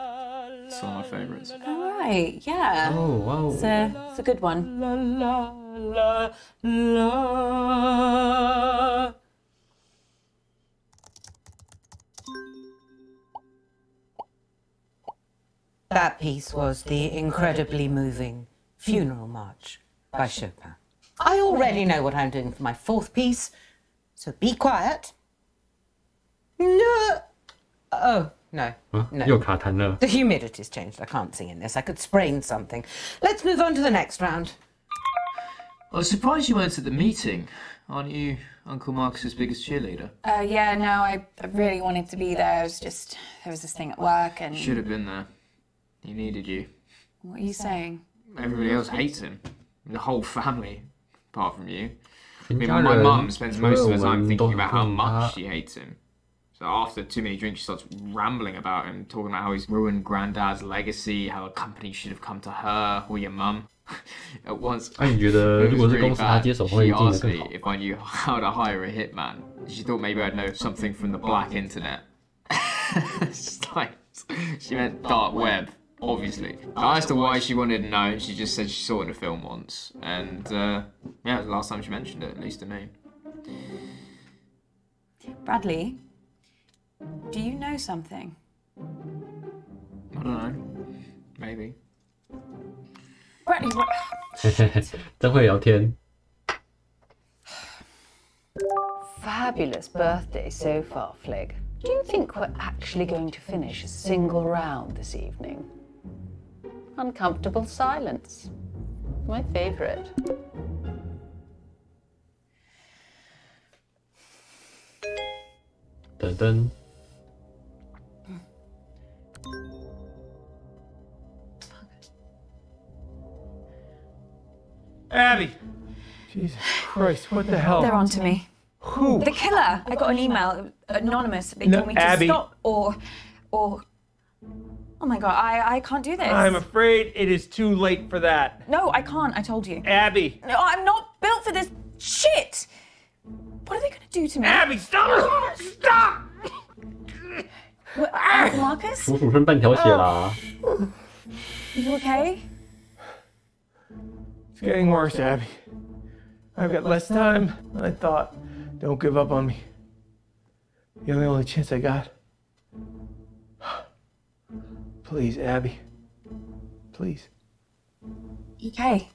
It's one of my favourites. All right, yeah. Oh, wow. It's a good one. La, la, la, la. That piece was the incredibly moving Funeral March by Chopin. I already know what I'm doing for my 4th piece, so be quiet. No. Oh, no. 啊，又卡痰了。 The humidity's changed. I can't sing in this. I could sprain something. Let's move on to the next round. I was surprised you weren't at the meeting. Aren't you Uncle Marcus's biggest cheerleader? Yeah, no, I really wanted to be there. It was just, there was this thing at work and... Should have been there. He needed you. What are you saying? Everybody else hates him. The whole family, apart from you. I 全 mean, 家 my 人 mum spends 除了 most 我 of the time 们都 thinking 很 about how 恨他 much。she hates him. So after too many drinks, she starts rambling about him, talking about how he's ruined Granddad's legacy, how a company should have come to her or your mum. At once, 那你觉得 it 如 was 果是 really 公司他 bad. 接手会 She 进得 asked 更 me 好？ if I knew how to hire a hitman. She thought maybe I'd know something from the black internet. It's like, she meant dark web, obviously. I asked her why she wanted to know, and she just said she saw it in a film once. And yeah, it was the last time she mentioned it, at least to me. Bradley, do you know something? I don't know. Maybe. Bradley, what? 真会聊天。 Fabulous birthday so far, Flig. Do you think we're actually going to finish a single round this evening? Uncomfortable silence. My favourite. 噔噔。 Abby! Jesus Christ, what the hell? They're on to me. Who? The killer. I got an email, anonymous. They No, told me to Abby. stop or... Oh my god, I can't do this. I'm afraid it is too late for that. No, I can't, I told you. Abby! No, I'm not built for this shit! What are they gonna do to me? Abby, stop! Stop! What, Uncle Marcus? 鼠鼠剩半条血啦。 You okay? It's getting worse, Abby. I've got less time than I thought. Don't give up on me. You're the only chance I got. Please, Abby. Please. Okay.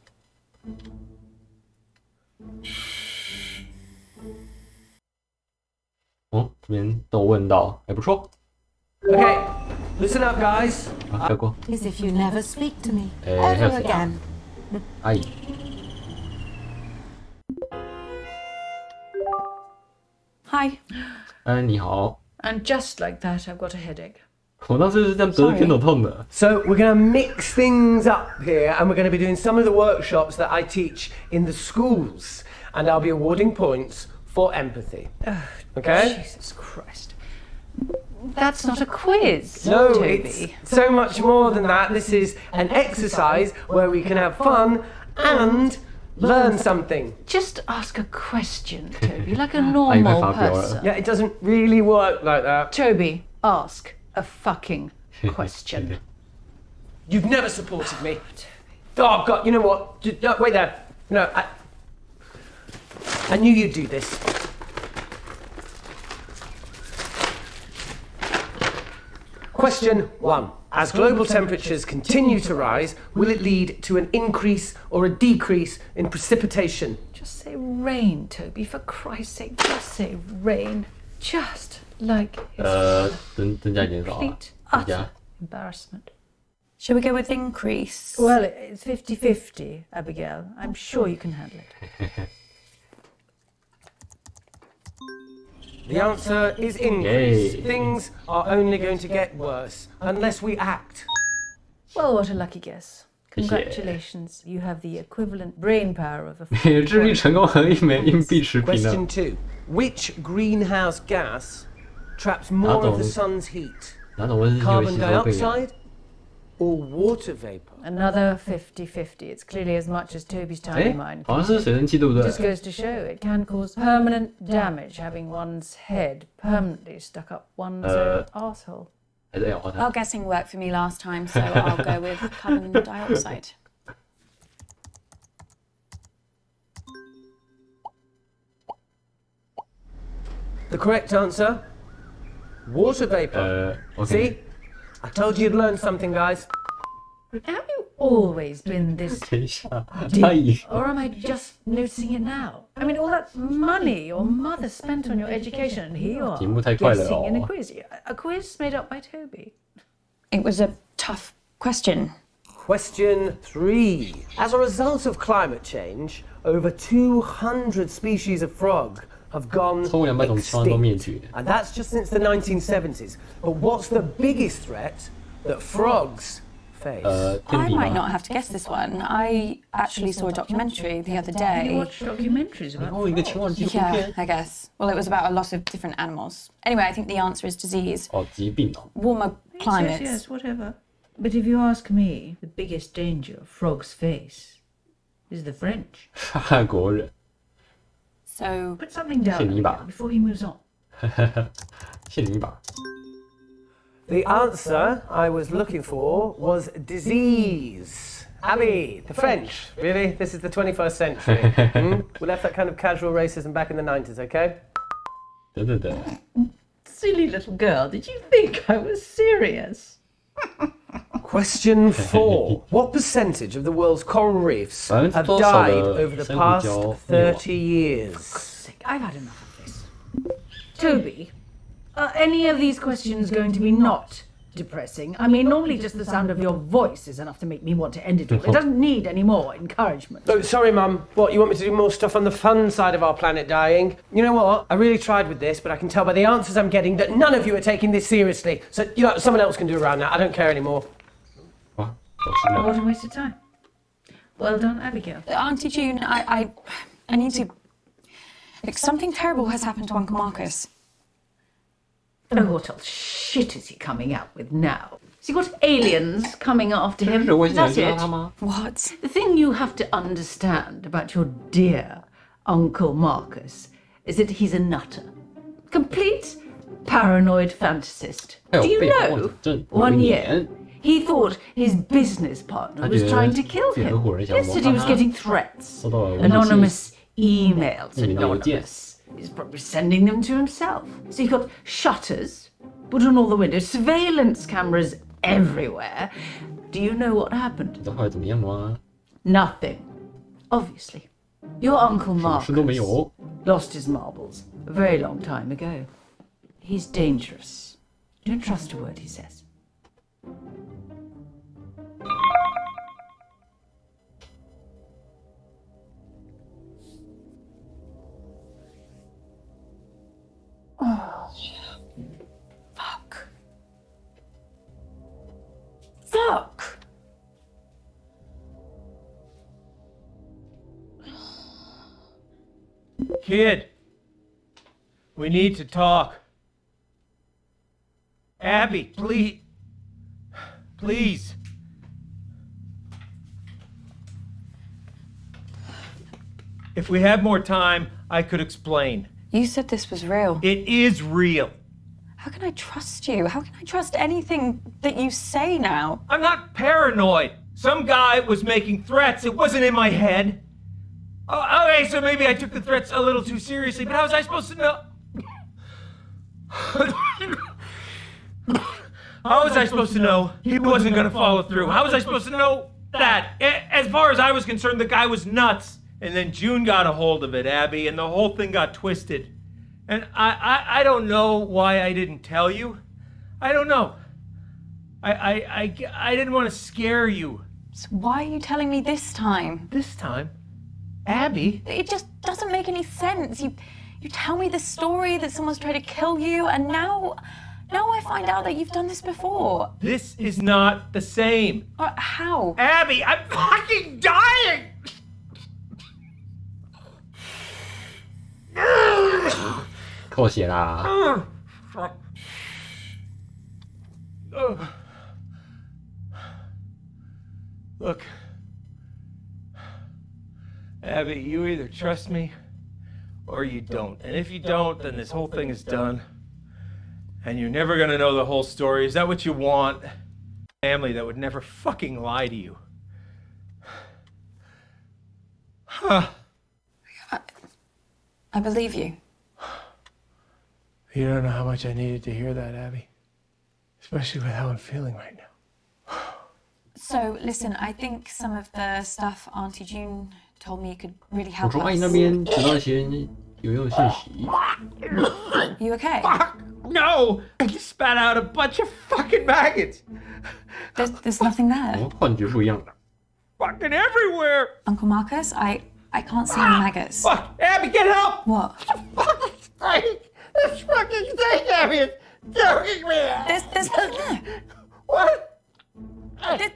哦，这边都有问到，还不错。 Okay, listen up, guys. 啊，跳过。 As if you never speak to me 还有 ever 谁啊？ again. 阿姨。 Hi. 你好。 And just like that, I've got a headache. 我当时是这样折着偏头痛的。 So we're going to mix things up here, and we're going to be doing some of the workshops that I teach in the schools, and I'll be awarding points for empathy. Okay? Jesus Christ. That's not a quiz, No, Toby. it's so much more than that. This is an exercise where we can have fun and learn something. Just ask a question, Toby, like a normal person. Yeah, it doesn't really work like that. Toby, ask a fucking question. You've never supported me. Oh, God, you know what? No, wait there. No, I knew you'd do this. Question 1. As global temperatures continue to rise, will it lead to an increase or a decrease in precipitation? Just say rain, Toby, for Christ's sake. Just say rain. Just like it's complete, utter embarrassment. Shall we go with increase? Well, it's 50-50, Abigail. I'm sure you can handle it. The answer is increase. Things are only going to get worse unless we act. Well, what a lucky guess. Congratulations, you have the equivalent brain power of a... 智力成功和一枚硬币持平了。 Question 2. Which greenhouse gas traps more of the sun's heat? Carbon dioxide or water vapor? Another 50-50. It's clearly as much as Toby's tiny mind. 好像是水蒸气，对不对？ Just goes to show it can cause permanent damage having one's head permanently stuck up one's own arsehole. Well, guessing worked for me last time, so I'll go with carbon dioxide. The correct answer? Water vapor. See? I told you you'd learn something, guys. Have you always been this deep, or am I just noticing it now? I mean, all that money your mother spent on your education, and here you are, guessing in a quiz. A quiz made up by Toby. It was a tough question. Question 3. As a result of climate change, over 200 species of frog have gone extinct. And that's just since the 1970s. But what's the biggest threat that frogs face? I might not have to guess this one. I actually saw a documentary the other day. You watch documentaries about frogs? Yeah, I guess. Well, it was about a lot of different animals. Anyway, I think the answer is disease. 疾病哦。 Warmer climates. Yes, whatever. But if you ask me, the biggest danger frogs face is the French. 法国人。 So put something down before he moves on. 陷你一把。 The answer I was looking for was disease. Abby, the French. Really? This is the 21st century. We left that kind of casual racism back in the 90s, okay? Silly little girl, did you think I was serious? Question 4. What percentage of the world's coral reefs have died over the past 30 years? For God's sake, I've had enough of this. Toby, are any of these questions going to be not depressing? I mean, normally just the sound of your voice is enough to make me want to end it all. It doesn't need any more encouragement. Oh, sorry, Mum. What, you want me to do more stuff on the fun side of our planet dying? You know what? I really tried with this, but I can tell by the answers I'm getting that none of you are taking this seriously. So, you know, someone else can do around that. I don't care anymore. What a waste of time. Well done, Abigail. Auntie June, I need to... Like, something terrible has happened to Uncle Marcus. Oh, what else shit is he coming out with now? Has he got aliens coming after him? That's it. What? The thing you have to understand about your dear Uncle Marcus is that he's a nutter. Complete paranoid fantasist. Do you know? 1 year, he thought his business partner was trying to kill him. He said he was getting threats. Anonymous emails. Anonymous. He's probably sending them to himself. So he got shutters put on all the windows, surveillance cameras everywhere. Do you know what happened? Nothing. Obviously. Your Uncle Marcus lost his marbles a very long time ago. He's dangerous. Don't trust a word he says. Oh, fuck. Fuck! Kid, we need to talk. Abby, please. Please. If we had more time, I could explain. You said this was real. It is real. How can I trust you? How can I trust anything that you say now? I'm not paranoid. Some guy was making threats. It wasn't in my head. Oh, okay, so maybe I took the threats a little too seriously, but how was I supposed to know? How was I supposed to know he wasn't going to follow through? How was I supposed to know that? As far as I was concerned, the guy was nuts. And then June got a hold of it, Abby, and the whole thing got twisted. And I don't know why I didn't tell you. I don't know. I didn't want to scare you. So why are you telling me this time? This time? Abby? It just doesn't make any sense. You tell me the story that someone's tried to kill you, and now I find out that you've done this before. This is not the same. How? Abby, I'm fucking dying! Cool 血啦。Look, Abby, you either trust me or you don't. And if you don't, then this whole thing is done. And you're never gonna know the whole story. Is that what you want? Family that would never fucking lie to you. Huh. I believe you. You don't know how much I needed to hear that, Abby. Especially with how I'm feeling right now. So, listen, I think some of the stuff Auntie June told me could really 我 help 从阿姨 us. 那边得到一些有用的信息。 You okay? Fuck! No! I just spat out a bunch of fucking maggots! There's nothing there. 幻觉不一样。 Fucking everywhere! Uncle Marcus, I can't see any maggots. Fuck! Abby, get help! What? This fucking thing, Abby, is choking me! There's nothing there. What?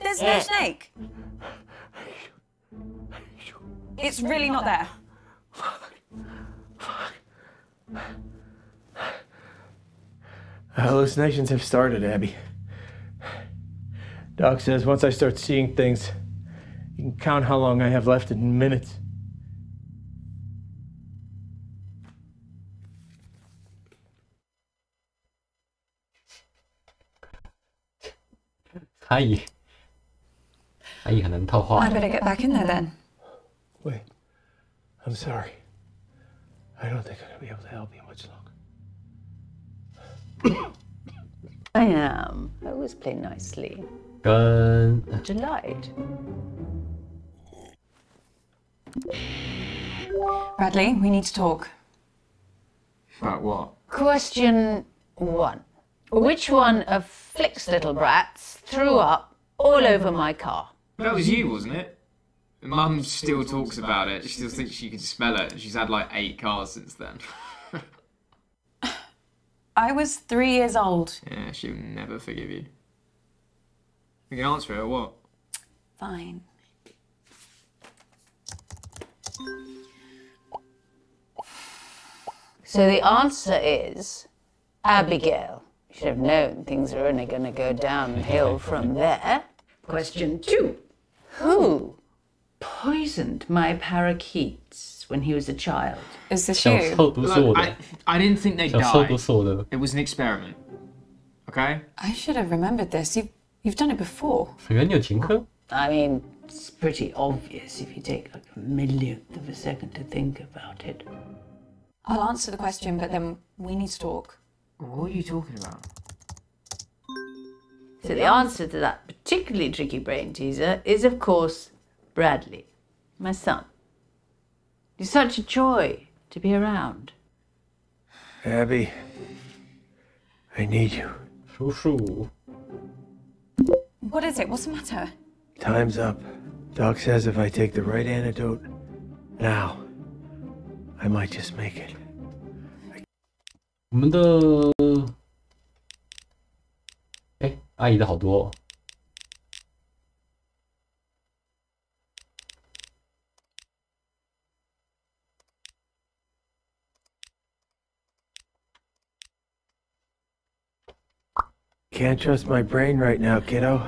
There's no snake. It's really not there. Hallucinations have started, Abby. Doc says once I start seeing things, you can count how long I have left in minutes. I better get back in there then. Wait. I'm sorry. I don't think I'm going to be able to help you much longer. I am. I always play nicely. 跟 Delight. Bradley, we need to talk. About what? Question 1. Which one of Flick's little brats threw up all over my car? That was you, wasn't it? Mum still talks about it. She still thinks she could smell it. She's had like 8 cars since then. I was 3 years old. Yeah, she'll never forgive you. You can answer it or what? Fine. So the answer is Abigail. You should have known things are only going to go downhill from there. Question 2. Who poisoned my parakeets when he was a child? Is this 小 you? 时候读是我的， I didn't think they 小时候 died. 读是我的。 It was an experiment. Okay? I should have remembered this. You've done it before. 原来你有前科？ I mean, it's pretty obvious if you take like a millionth of a second to think about it. I'll answer the question, but then we need to talk. What are you talking about? So the answer to that particularly tricky brain teaser is, of course, Bradley, my son. He's such a joy to be around. Abby, I need you. 叔叔， What is it? What's the matter? Time's up. Doc says if I take the right antidote now, I might just make it. 我们的，哎，阿姨的好多哦。can't trust my brain right now, kiddo.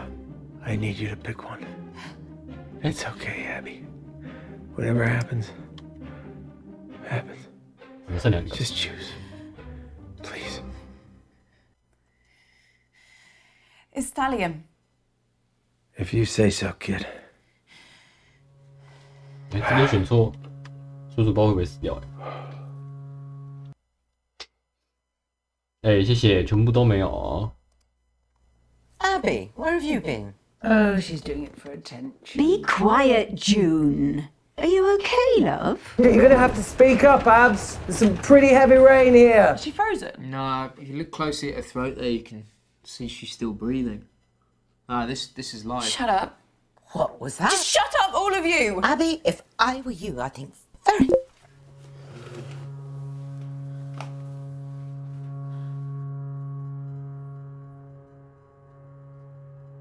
I need you to pick one. It's okay, Abby. Whatever happens, happens. Just choose. Please. It's thallium. If you say so, kid. 这边选错，叔叔不知道会不会死掉谢谢，全部都没有哦。Abby, where have you been? Oh, she's doing it for attention. Be quiet, June. Are you okay, love? You're gonna have to speak up, Abs. There's some pretty heavy rain here. Is she frozen? No, if you look closely at her throat there, you can see she's still breathing. Ah, this is live. Shut up. What was that? Just shut up, all of you! Abby, if I were you, I think very...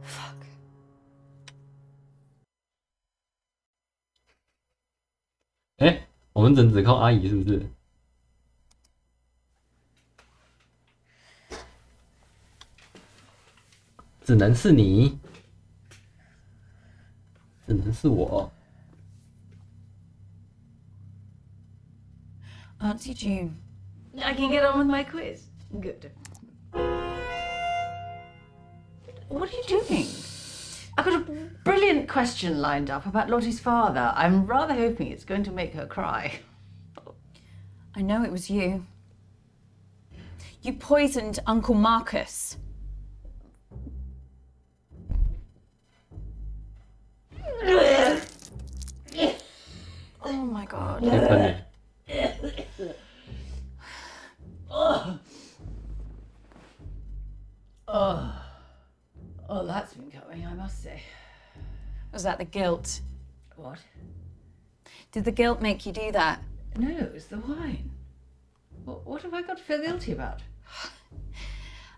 Fuck. 我们只靠阿姨是不是？只能是你，只能是我。Auntie June. I can get on with my quiz. Good. What are you doing? I've got a brilliant question lined up about Lottie's father. I'm rather hoping it's going to make her cry. I know it was you. You poisoned Uncle Marcus. Oh my god. Oh, that's been coming, I must say. Was that the guilt? What? Did the guilt make you do that? No, it was the wine. What have I got to feel guilty about?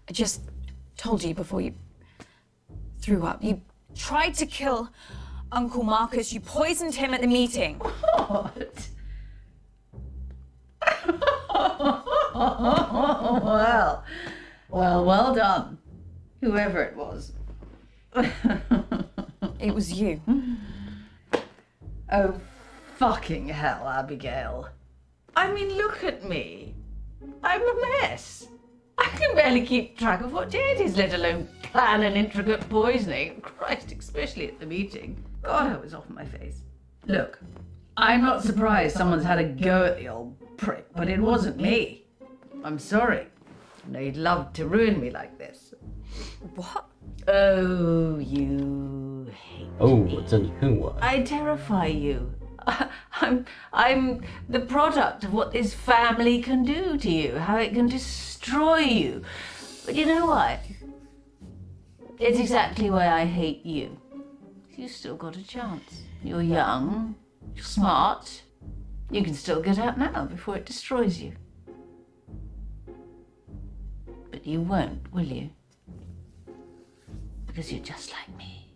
I just told you before you threw up. You tried to kill Uncle Marcus. You poisoned him at the meeting. What? Well done. Whoever it was. It was you. Oh, fucking hell, Abigail. I mean, look at me. I'm a mess. I can barely keep track of what day it is, let alone plan an intricate poisoning. Christ, especially at the meeting. God, I was off my face. Look, I'm not surprised someone's had a go at the old prick, but it wasn't me. I'm sorry. I know you'd love to ruin me like this. What? Oh, you hate me. 这你恨我。 I terrify you. I'm the product of what this family can do to you, how it can destroy you. But you know what? It's exactly why I hate you. You still got a chance. You're young, you're smart. You can still get out now before it destroys you. But you won't, will you? Because you're just like me.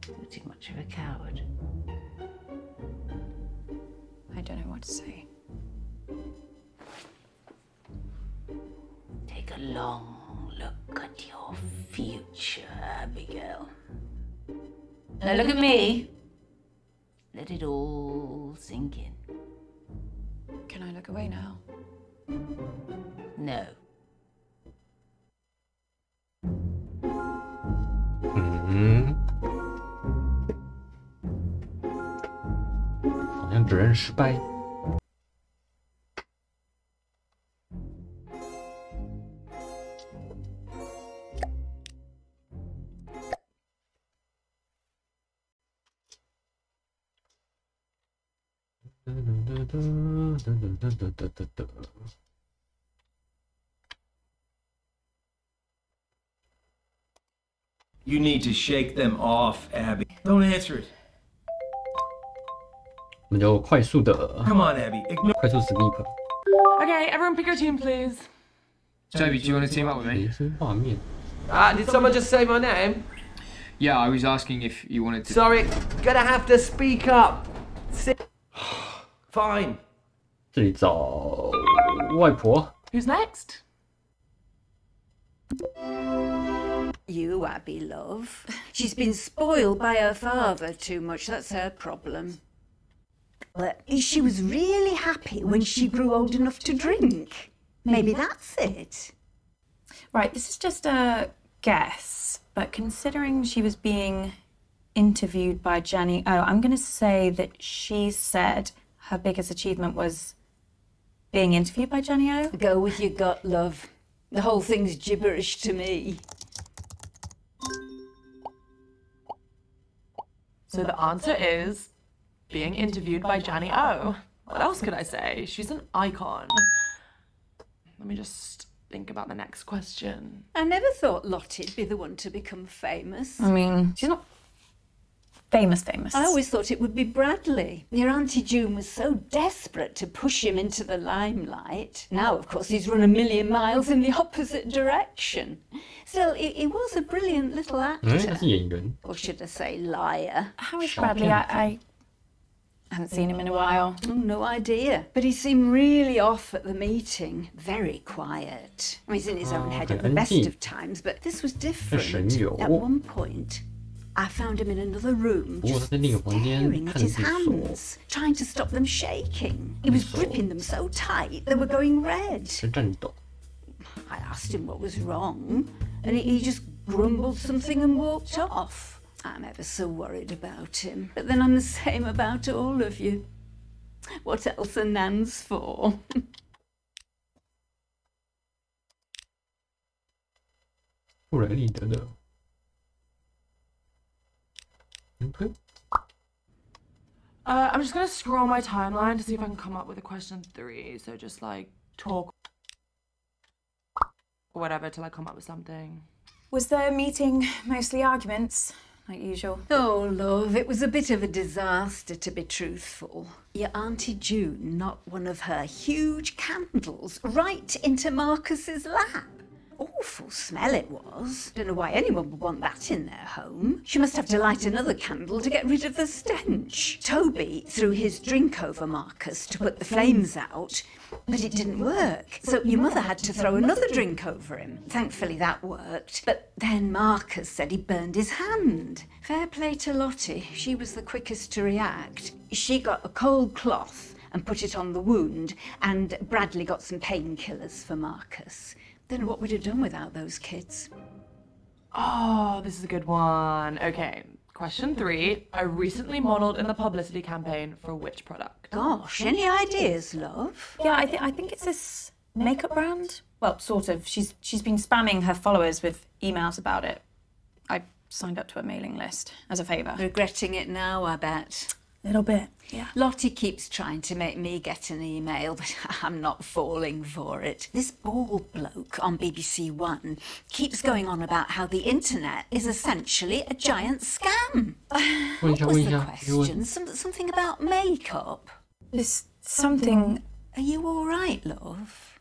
You're too much of a coward. I don't know what to say. Take a long look at your future, Abigail. Now look at me. Let it all sink in. Can I look away now? No. 好像指认失败。You need to shake them off, Abby. Don't answer it. 我们就快速的 Come on, Abby. 快速 sleep。 Okay, everyone pick your team, please. Toby, do you want to team up with me? 连声画面。 Did someone just say my name? Yeah, I was asking if you wanted to. Sorry, gonna have to speak up. Fine. 这里找外婆。 Who's next? You, Abby, love. She's been spoiled by her father too much. That's her problem. But she was really happy when she grew old enough to drink. Maybe that's it. Right, this is just a guess, but considering she was being interviewed by Jenny O, I'm going to say that she said her biggest achievement was being interviewed by Jenny O. Go with your gut, love. The whole thing's gibberish to me. So the answer is being interviewed by Jenny O. What else could I say? She's an icon. Let me just think about the next question. I never thought Lottie'd be the one to become famous. I mean, she's not famous. I always thought it would be Bradley. Your Auntie June was so desperate to push him into the limelight. Now, of course, he's run a million miles in the opposite direction. Still, he was a brilliant little actor. Or should I say liar? How is Bradley? I haven't seen him in a while. Oh, no idea. But he seemed really off at the meeting. Very quiet. I mean, he's in his own head at the best of times, but this was different. At one point, I found him in another room, just staring at his hands, trying to stop them shaking. He was gripping them so tight they were going red. I asked him what was wrong, and he just grumbled something and walked off. I'm ever so worried about him. But then I'm the same about all of you. What else are Nans for? I'm just gonna scroll my timeline to see if I can come up with a question 3. So just like talk or whatever till I come up with something. Was the meeting mostly arguments, like usual? Oh, love, it was a bit of a disaster, to be truthful. Your Auntie June knocked one of her huge candles right into Marcus's lap. Awful smell it was. Don't know why anyone would want that in their home. She must have to light another candle to get rid of the stench. Toby threw his drink over Marcus to put the flames out, but it didn't work. So your mother had to throw another drink over him. Thankfully that worked. But then Marcus said he burned his hand. Fair play to Lottie. She was the quickest to react. She got a cold cloth and put it on the wound, and Bradley got some painkillers for Marcus. Don't know what we'd have done without those kids. Oh, this is a good one. Okay, question 3. I recently modelled in the publicity campaign for which product? Gosh, any ideas, love? Yeah, I think it's this makeup brand. Well, sort of. She's been spamming her followers with emails about it. I signed up to a mailing list as a favour. Regretting it now, I bet. Little bit, yeah. Lottie keeps trying to make me get an email, but I'm not falling for it. This bald bloke on BBC One keeps going on about how the internet is essentially a giant scam. What was the question? Something about makeup? There's something... Are you all right, love?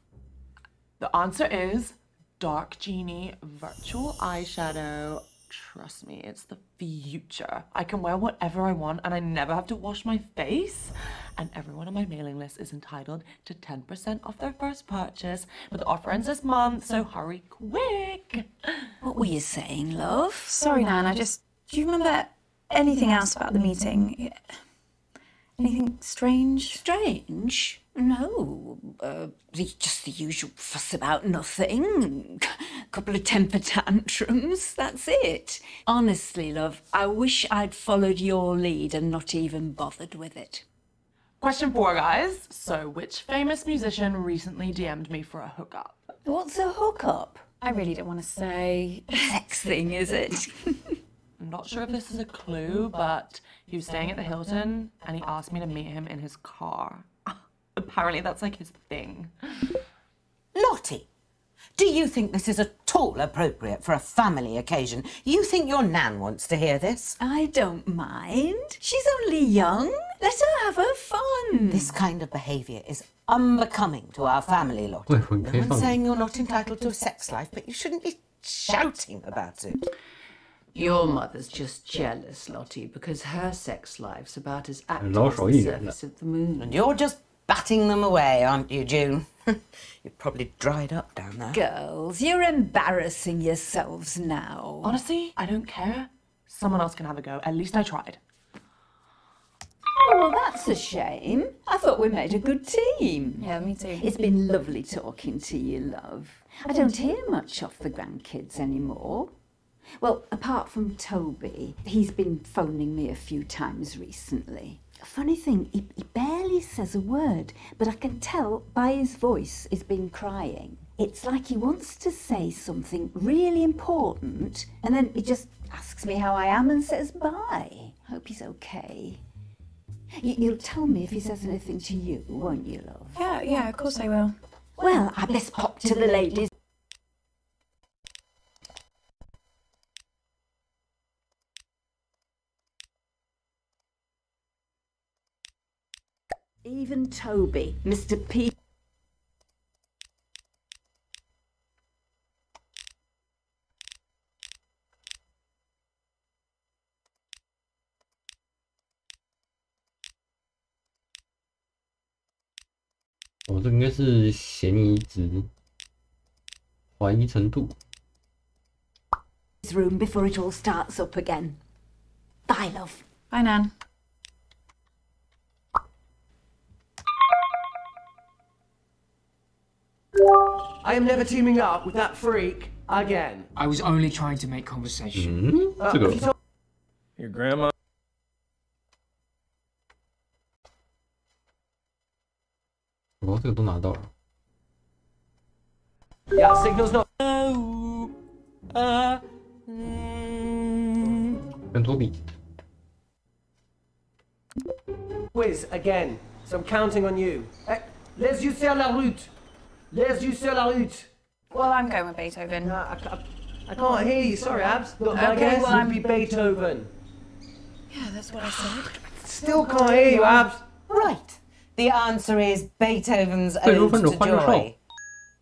The answer is Dark Genie Virtual Eyeshadow. Trust me, it's the future. I can wear whatever I want and I never have to wash my face. And everyone on my mailing list is entitled to 10% off their first purchase. But the offer ends this month, so hurry quick. What were you saying, love? Sorry, Nan, do you remember anything else about the meeting? Anything strange? Strange? No. Just the usual fuss about nothing. Couple of temper tantrums, that's it. Honestly, love, I wish I'd followed your lead and not even bothered with it. Question 4, guys. So, which famous musician recently DM'd me for a hookup? What's a hookup? I really don't want to say. Sex thing, is it? I'm not sure if this is a clue, but he was staying at the Hilton and he asked me to meet him in his car. Apparently that's like his thing. Lottie, do you think this is at all appropriate for a family occasion? You think your Nan wants to hear this? I don't mind. She's only young. Let her have her fun. This kind of behaviour is unbecoming to our family, Lottie. No one's saying you're not entitled to a sex life, but you shouldn't be shouting about it. Your mother's just jealous, Lottie, because her sex life's about as active as the surface of the moon. And you're just batting them away, aren't you, June? You're probably dried up down there. Girls, you're embarrassing yourselves now. Honestly, I don't care. Someone else can have a go. At least I tried. Oh, well, that's a shame. I thought we made a good team. Yeah, me too. It's been lovely talking to you, love. I don't hear much of the grandkids anymore. Well, apart from Toby, he's been phoning me a few times recently. Funny thing, he barely says a word, but I can tell by his voice he's been crying. It's like he wants to say something really important, and then he just asks me how I am and says bye. Hope he's okay. You'll tell me if he says anything to you, won't you, love? Yeah, of course I will. Well, I best pop to the ladies. Even Toby, Mr. P.哦，这个应该是嫌疑值，怀疑程度。 Room before it all starts up again. Bye, love. Bye, Nan. I am never teaming up with that freak again. I was only trying to make conversation. 这个 Your grandma. 哦，这个都拿到了。 Yeah, signal's not. 跟托比。 Quiz again. So I'm counting on you. Les yeux sur la route. Les yeux sur la route. Well, I'm going with Beethoven. No, I can't hear you. Sorry, Abs. Look, my Okay, guess well, would be Beethoven. Yeah, that's what I said. Still can't hear you, Abs. Right. The answer is Beethoven's Ode to Joy. I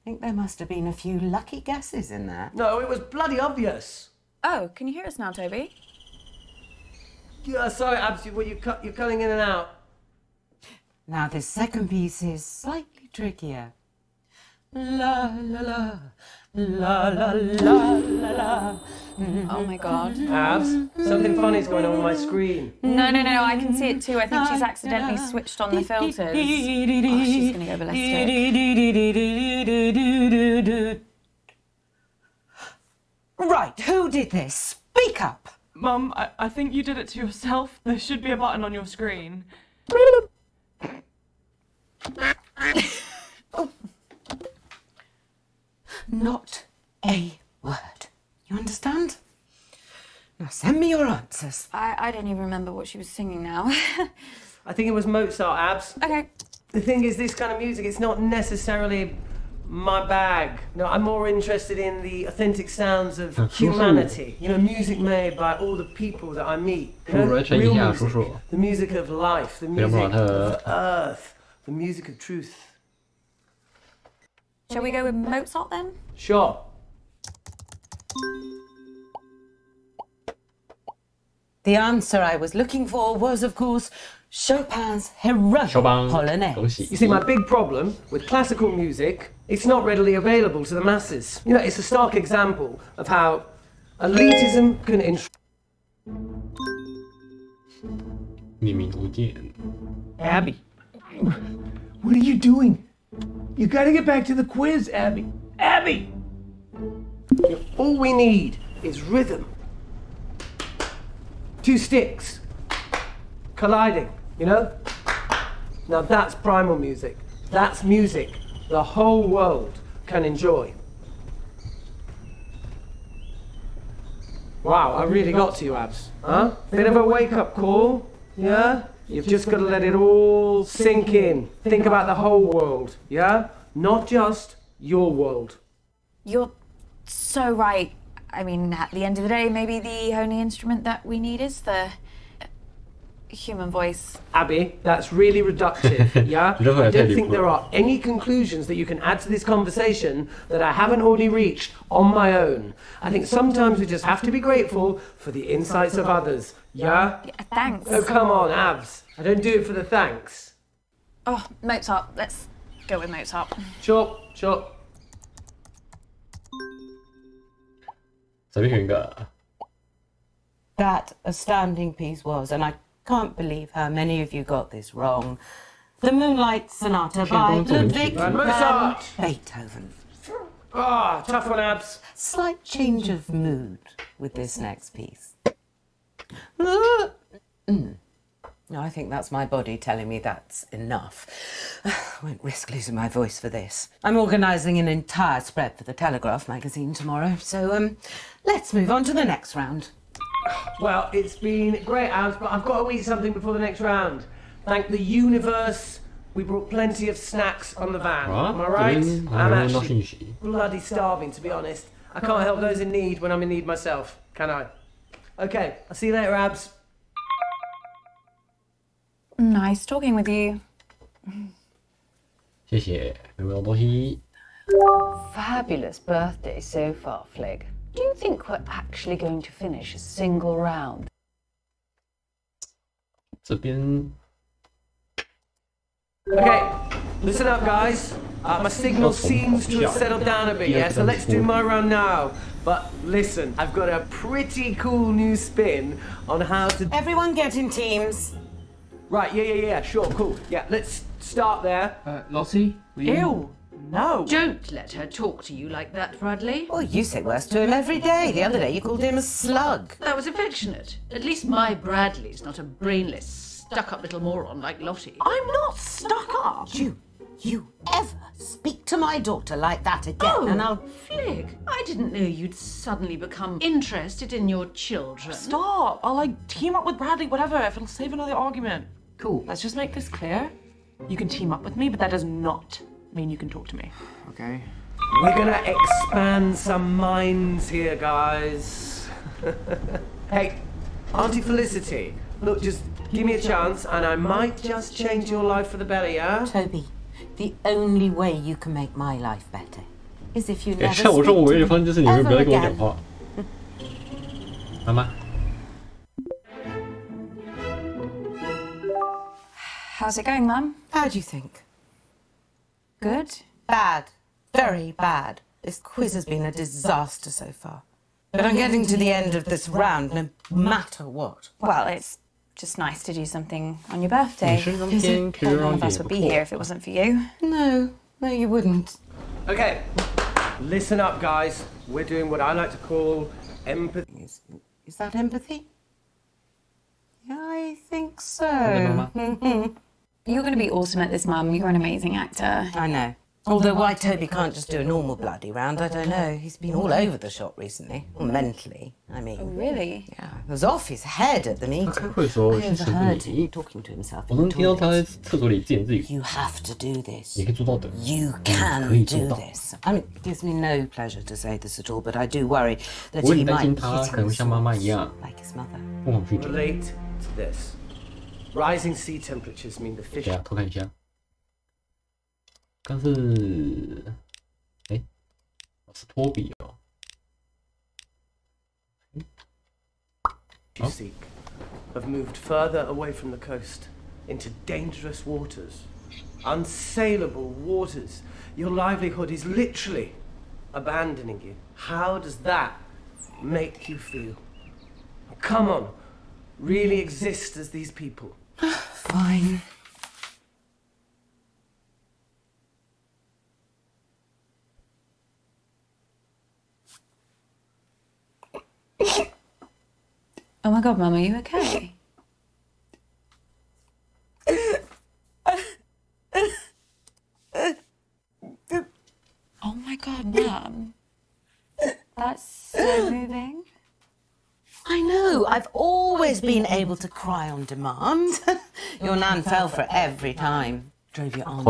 think there must have been a few lucky guesses in there. No, it was bloody obvious. Oh, can you hear us now, Toby? Yeah, sorry, Abs. You're cutting in and out. Now, this second piece is slightly trickier. La la la, la la la la la. Oh my god. Abs, something funny's going on my screen. No, I can see it too. I think she's accidentally switched on the filters. Oh, she's gonna go ballistic. Right, who did this? Speak up! Mum, I think you did it to yourself. There should be a button on your screen. Oh. Not a word. You understand? Now send me your answers. I don't even remember what she was singing now. I think it was Mozart, Abs. Okay. The thing is, this kind of music, it's not necessarily my bag. No, I'm more interested in the authentic sounds of humanity. You know, music made by all the people that I meet. You know, real music. The music of life, the music of earth, the music of truth. Shall we go with Mozart then? Sure. The answer I was looking for was, of course, Chopin's heroic Polonaise. You see, my big problem with classical music, it's not readily available to the masses. You know, it's a stark example of how elitism can Abby, what are you doing? You gotta get back to the quiz, Abby. Abby! All we need is rhythm. Two sticks colliding, you know? Now that's primal music. That's music the whole world can enjoy. Wow, I really got to you, Abs. Huh? Bit of a wake-up call, yeah? You've just got to let it all sink in. Think about the whole world, yeah? Not just your world. You're so right. I mean, at the end of the day, maybe the only instrument that we need is the human voice. Abby, that's really reductive, yeah? I don't think there are any conclusions that you can add to this conversation that I haven't already reached on my own. I think sometimes we just have to be grateful for the insights of others, yeah? Thanks. Oh, come on, Abs. I don't do it for the thanks. Oh, Mozart. Let's go with Mozart. Sure. 随便选一个。 That astounding piece was, and I can't believe how many of you got this wrong. The Moonlight Sonata by Ludwig van Beethoven. Ah, tough one, Abs. Slight change of mood with this next piece. No, I think that's my body telling me that's enough. I won't risk losing my voice for this. I'm organising an entire spread for the Telegraph magazine tomorrow, so let's move on to the next round. Well, it's been great, Abs, but I've got to eat something before the next round. Thank the universe, we brought plenty of snacks on the van. Am I right? I'm actually bloody starving, to be honest. I can't help those in need when I'm in need myself, can I? Okay, I'll see you later, Abs. Nice talking with you. 谢谢，有没有东西？ Fabulous birthday so far, Flig. Do you think we're actually going to finish a single round? 这边 Okay, listen up, guys. My signal seems to have settled down a bit, yeah? So let's do my round now. But listen, I've got a pretty cool new spin on how to... Everyone get in teams. Right, yeah, sure, cool. Yeah, let's start there. Lottie, will you? Ew! No! Don't let her talk to you like that, Bradley. Well, you say worse to him every day. The other day you called him a slug. That was affectionate. At least my Bradley's not a brainless, stuck-up little moron like Lottie. I'm not stuck up. You ever speak to my daughter like that again, and I'll... Flig, I didn't know you'd suddenly become interested in your children. Stop! I'll team up with Bradley, whatever, if it'll save another argument. Cool, let's just make this clear. You can team up with me, but that does not mean you can talk to me. Okay. We're gonna expand some minds here, guys. Hey, Auntie Felicity, look, just give me a chance and I might just change your life for the better, yeah? Toby, the only way you can make my life better is if you never 像我说，我唯一的方式就是你们不要再跟我讲 again. 话。妈妈。 How's it going, Mum? How do you think? Good. Bad. Very bad. This quiz has been a disaster so far. But I'm getting to the end of this round no matter what. Well, it's just nice to do something on your birthday. None of us would be here if it wasn't for you. No, you wouldn't. Okay, listen up, guys. We're doing what I like to call empathy. Is that empathy? Yeah, I think so. You're going to be awesome at this, Mum. You're an amazing actor. I know. Although why Toby can't just do a normal bloody round, I don't know. He's been all over the shop recently. Or mentally, I mean. Oh, really? Yeah, he was off his head at the meeting. I overheard him talking to himself in the toilet. You have to do this. You can do this. I mean, it gives me no pleasure to say this at all, but I do worry that he might hit himself like his mother. Relate to this. Rising sea temperatures mean the fish... 对啊，偷看一下。刚是，哎，是托比哦。You seek have moved further away from the coast into dangerous waters, unsailable waters. Your livelihood is literally abandoning you. How does that make you feel? Come on, really exist as these people. Fine. Oh my God, Mum, are you okay? Oh my God, Mum. That's so moving. I know, I've always been able to cry on demand. Your nan fell for it every time. Drove your aunt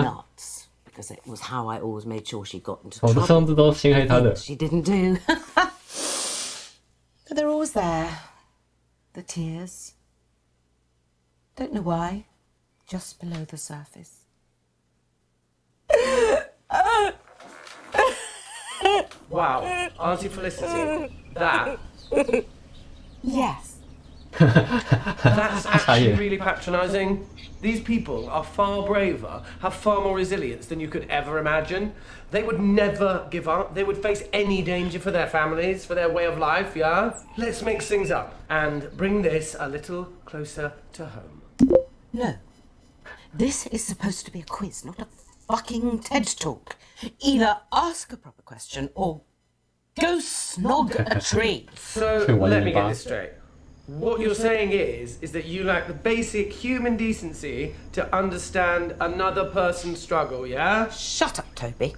nuts. Because it was how I always made sure she got into trouble. She didn't do. But they're always there. The tears. Don't know why. Just below the surface. Wow, Auntie Felicity, that... Yes. That's actually really patronising. These people are far braver, have far more resilience than you could ever imagine. They would never give up. They would face any danger for their families, for their way of life, yeah? Let's mix things up and bring this a little closer to home. No. This is supposed to be a quiz, not a fucking TED Talk. Either ask a proper question or go snog a tree. So, let me get this straight. What you're saying is that you lack the basic human decency to understand another person's struggle, yeah? Shut up, Toby.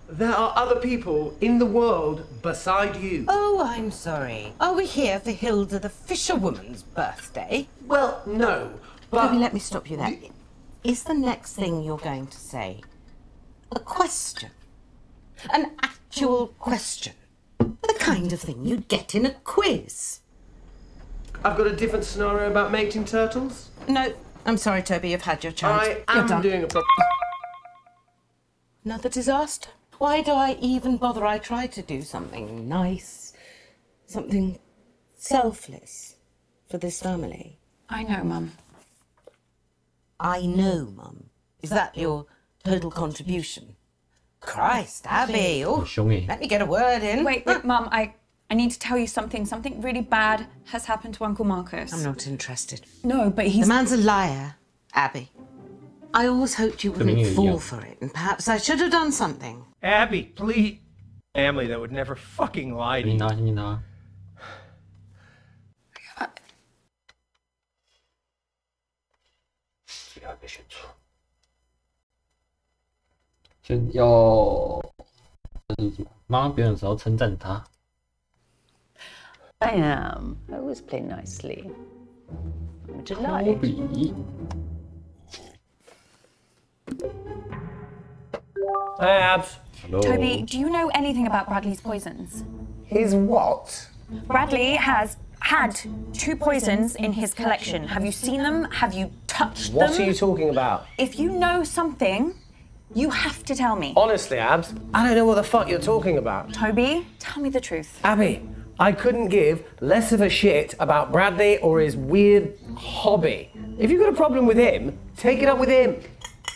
There are other people in the world beside you. Oh, I'm sorry. Are we here for Hilda the fisherwoman's birthday? Well, no, but... Toby, let me stop you there. Is the next thing you're going to say a question? An actual question? The kind of thing you'd get in a quiz? I've got a different scenario about mating turtles. No, I'm sorry, Toby, you've had your chance. I am doing a proper... Another disaster? Why do I even bother? I try to do something nice, something selfless for this family. I know, Mum. I know, Mum. Is that your total contribution? Christ, Abby. Oh, let me get a word in. Wait, Mum, I need to tell you something. Something really bad has happened to Uncle Marcus. I'm not interested. No, but he's... The man's a liar, Abby. I always hoped you wouldn't fall for it, and perhaps I should have done something. Abby, please. Family that would never fucking lie to you. 你拿。不要被选错。先要，这是什么？妈妈表演的时候称赞他。I am. I always play nicely. I'm a delight. 科比。Hey, Abs. Hello. Toby, do you know anything about Bradley's poisons? His what? Bradley has had 2 poisons in his collection. Have you seen them? Have you touched them? What are you talking about? If you know something, you have to tell me. Honestly, Abs, I don't know what the fuck you're talking about. Toby, tell me the truth. Abby, I couldn't give less of a shit about Bradley or his weird hobby. If you've got a problem with him, take it up with him.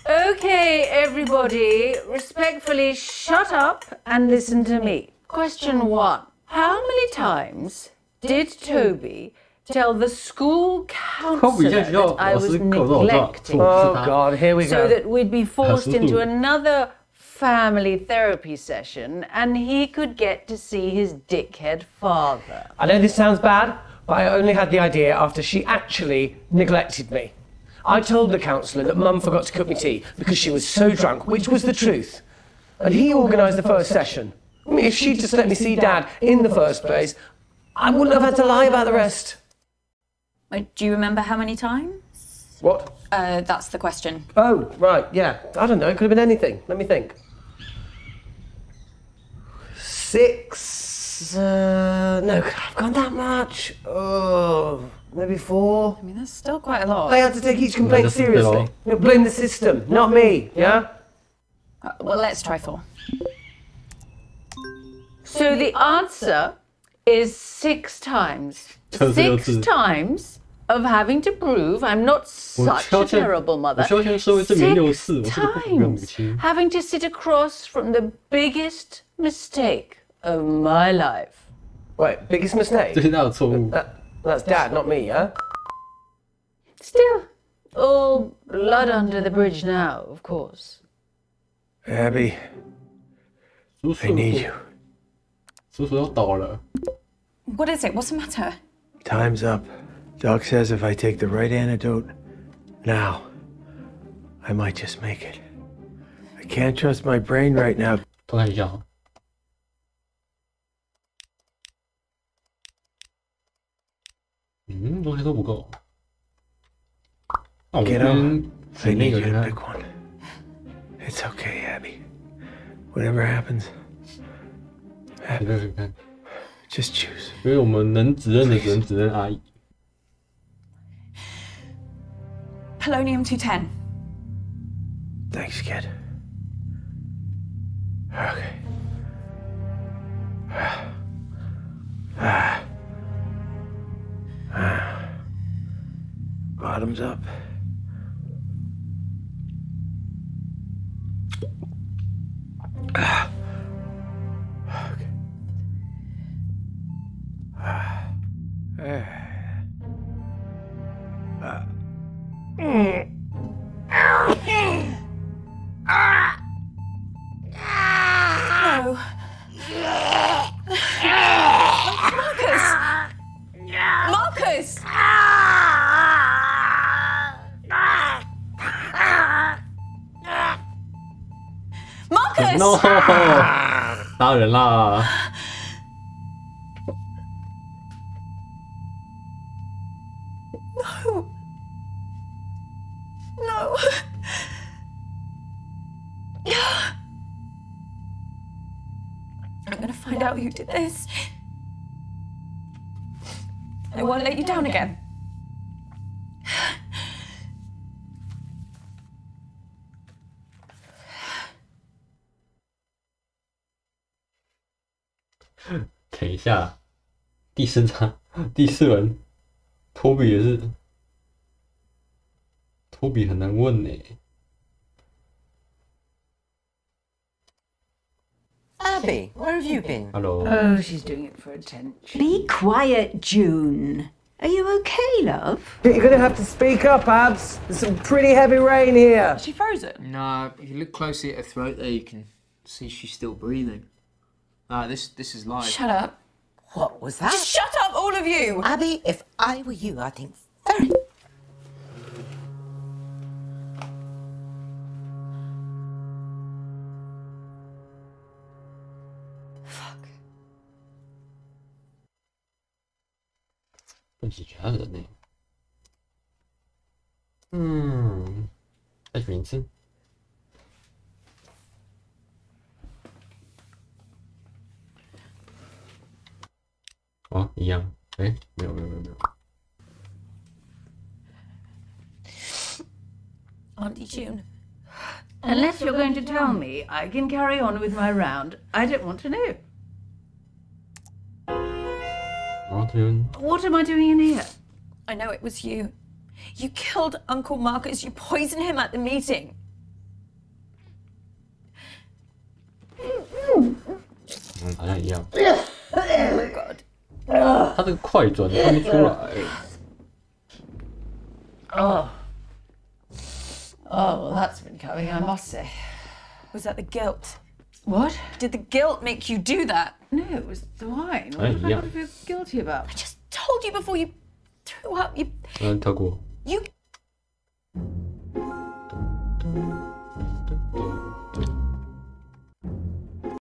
Okay, everybody, respectfully shut up and listen to me. Question 1. How many times did Toby tell the school counsellor that I was neglecting Oh, God, here we go. so that we'd be forced into another family therapy session and he could get to see his dickhead father? I know this sounds bad, but I only had the idea after she actually neglected me. I told the counsellor that Mum forgot to cook me tea because she was so drunk, which was the truth. And he organised the first session. I mean, if she'd just let me see Dad in the first place, I wouldn't have had to lie about the rest. Do you remember how many times? What? That's the question. Oh, right, yeah. I don't know, it could have been anything. Let me think. 6... no, could I have gone that much? Oh... Maybe 4. I mean, that's still quite a lot. I had to take each complaint seriously. Blame the system, not me, yeah? Well, let's try 4. So the answer is 6 times. 6 times of having to prove I'm not such a terrible mother. 6 times having to sit across from the biggest mistake of my life. Wait, biggest mistake? That's Dad, not me, yeah? Still, all blood under the bridge now, of course. Abby, I need you. 叔叔要倒了。 What is it? What's the matter? Time's up. Doc says if I take the right antidote now, I might just make it. I can't trust my brain right now. 偷看一下。东西都不够。那我们这边选那个人看。 It's okay, Abby. Whatever happens, just choose. 因为我们能指认的只能指认阿姨。Polonium 210. Thanks, kid. Okay. bottoms up. Marcus! Marcus! No! 打人啦！ No. I'm gonna find out who did this. I won't let you down again. Wait, 等一下，第四轮，托比也是，托比很难问呢。Abby, where have you been? Hello. Oh, she's doing it for attention. Be quiet, June. Are you okay, love? You're gonna have to speak up, Abs. There's some pretty heavy rain here. Is she frozen? No, if you look closely at her throat there, you can see she's still breathing. This is live. Shut up. What was that? Just shut up, all of you! Abby, if I were you, I'd think very... Fuck. 问起其他人呢？再选一次。哦，一样。哎，没有。 Auntie June. Unless you're going to tell me, I can carry on with my round. I don't want to know. What am I doing in here? I know it was you. You killed Uncle Marcus. You poisoned him at the meeting. 好像一样。 Oh my god. 他这个快转看不出来。Oh. Oh, well, that's been coming, I must say. Was that the guilt? What? Did the guilt make you do that? No, it was the wine. What have I got to feel guilty about? I just told you before you threw up.跳过。You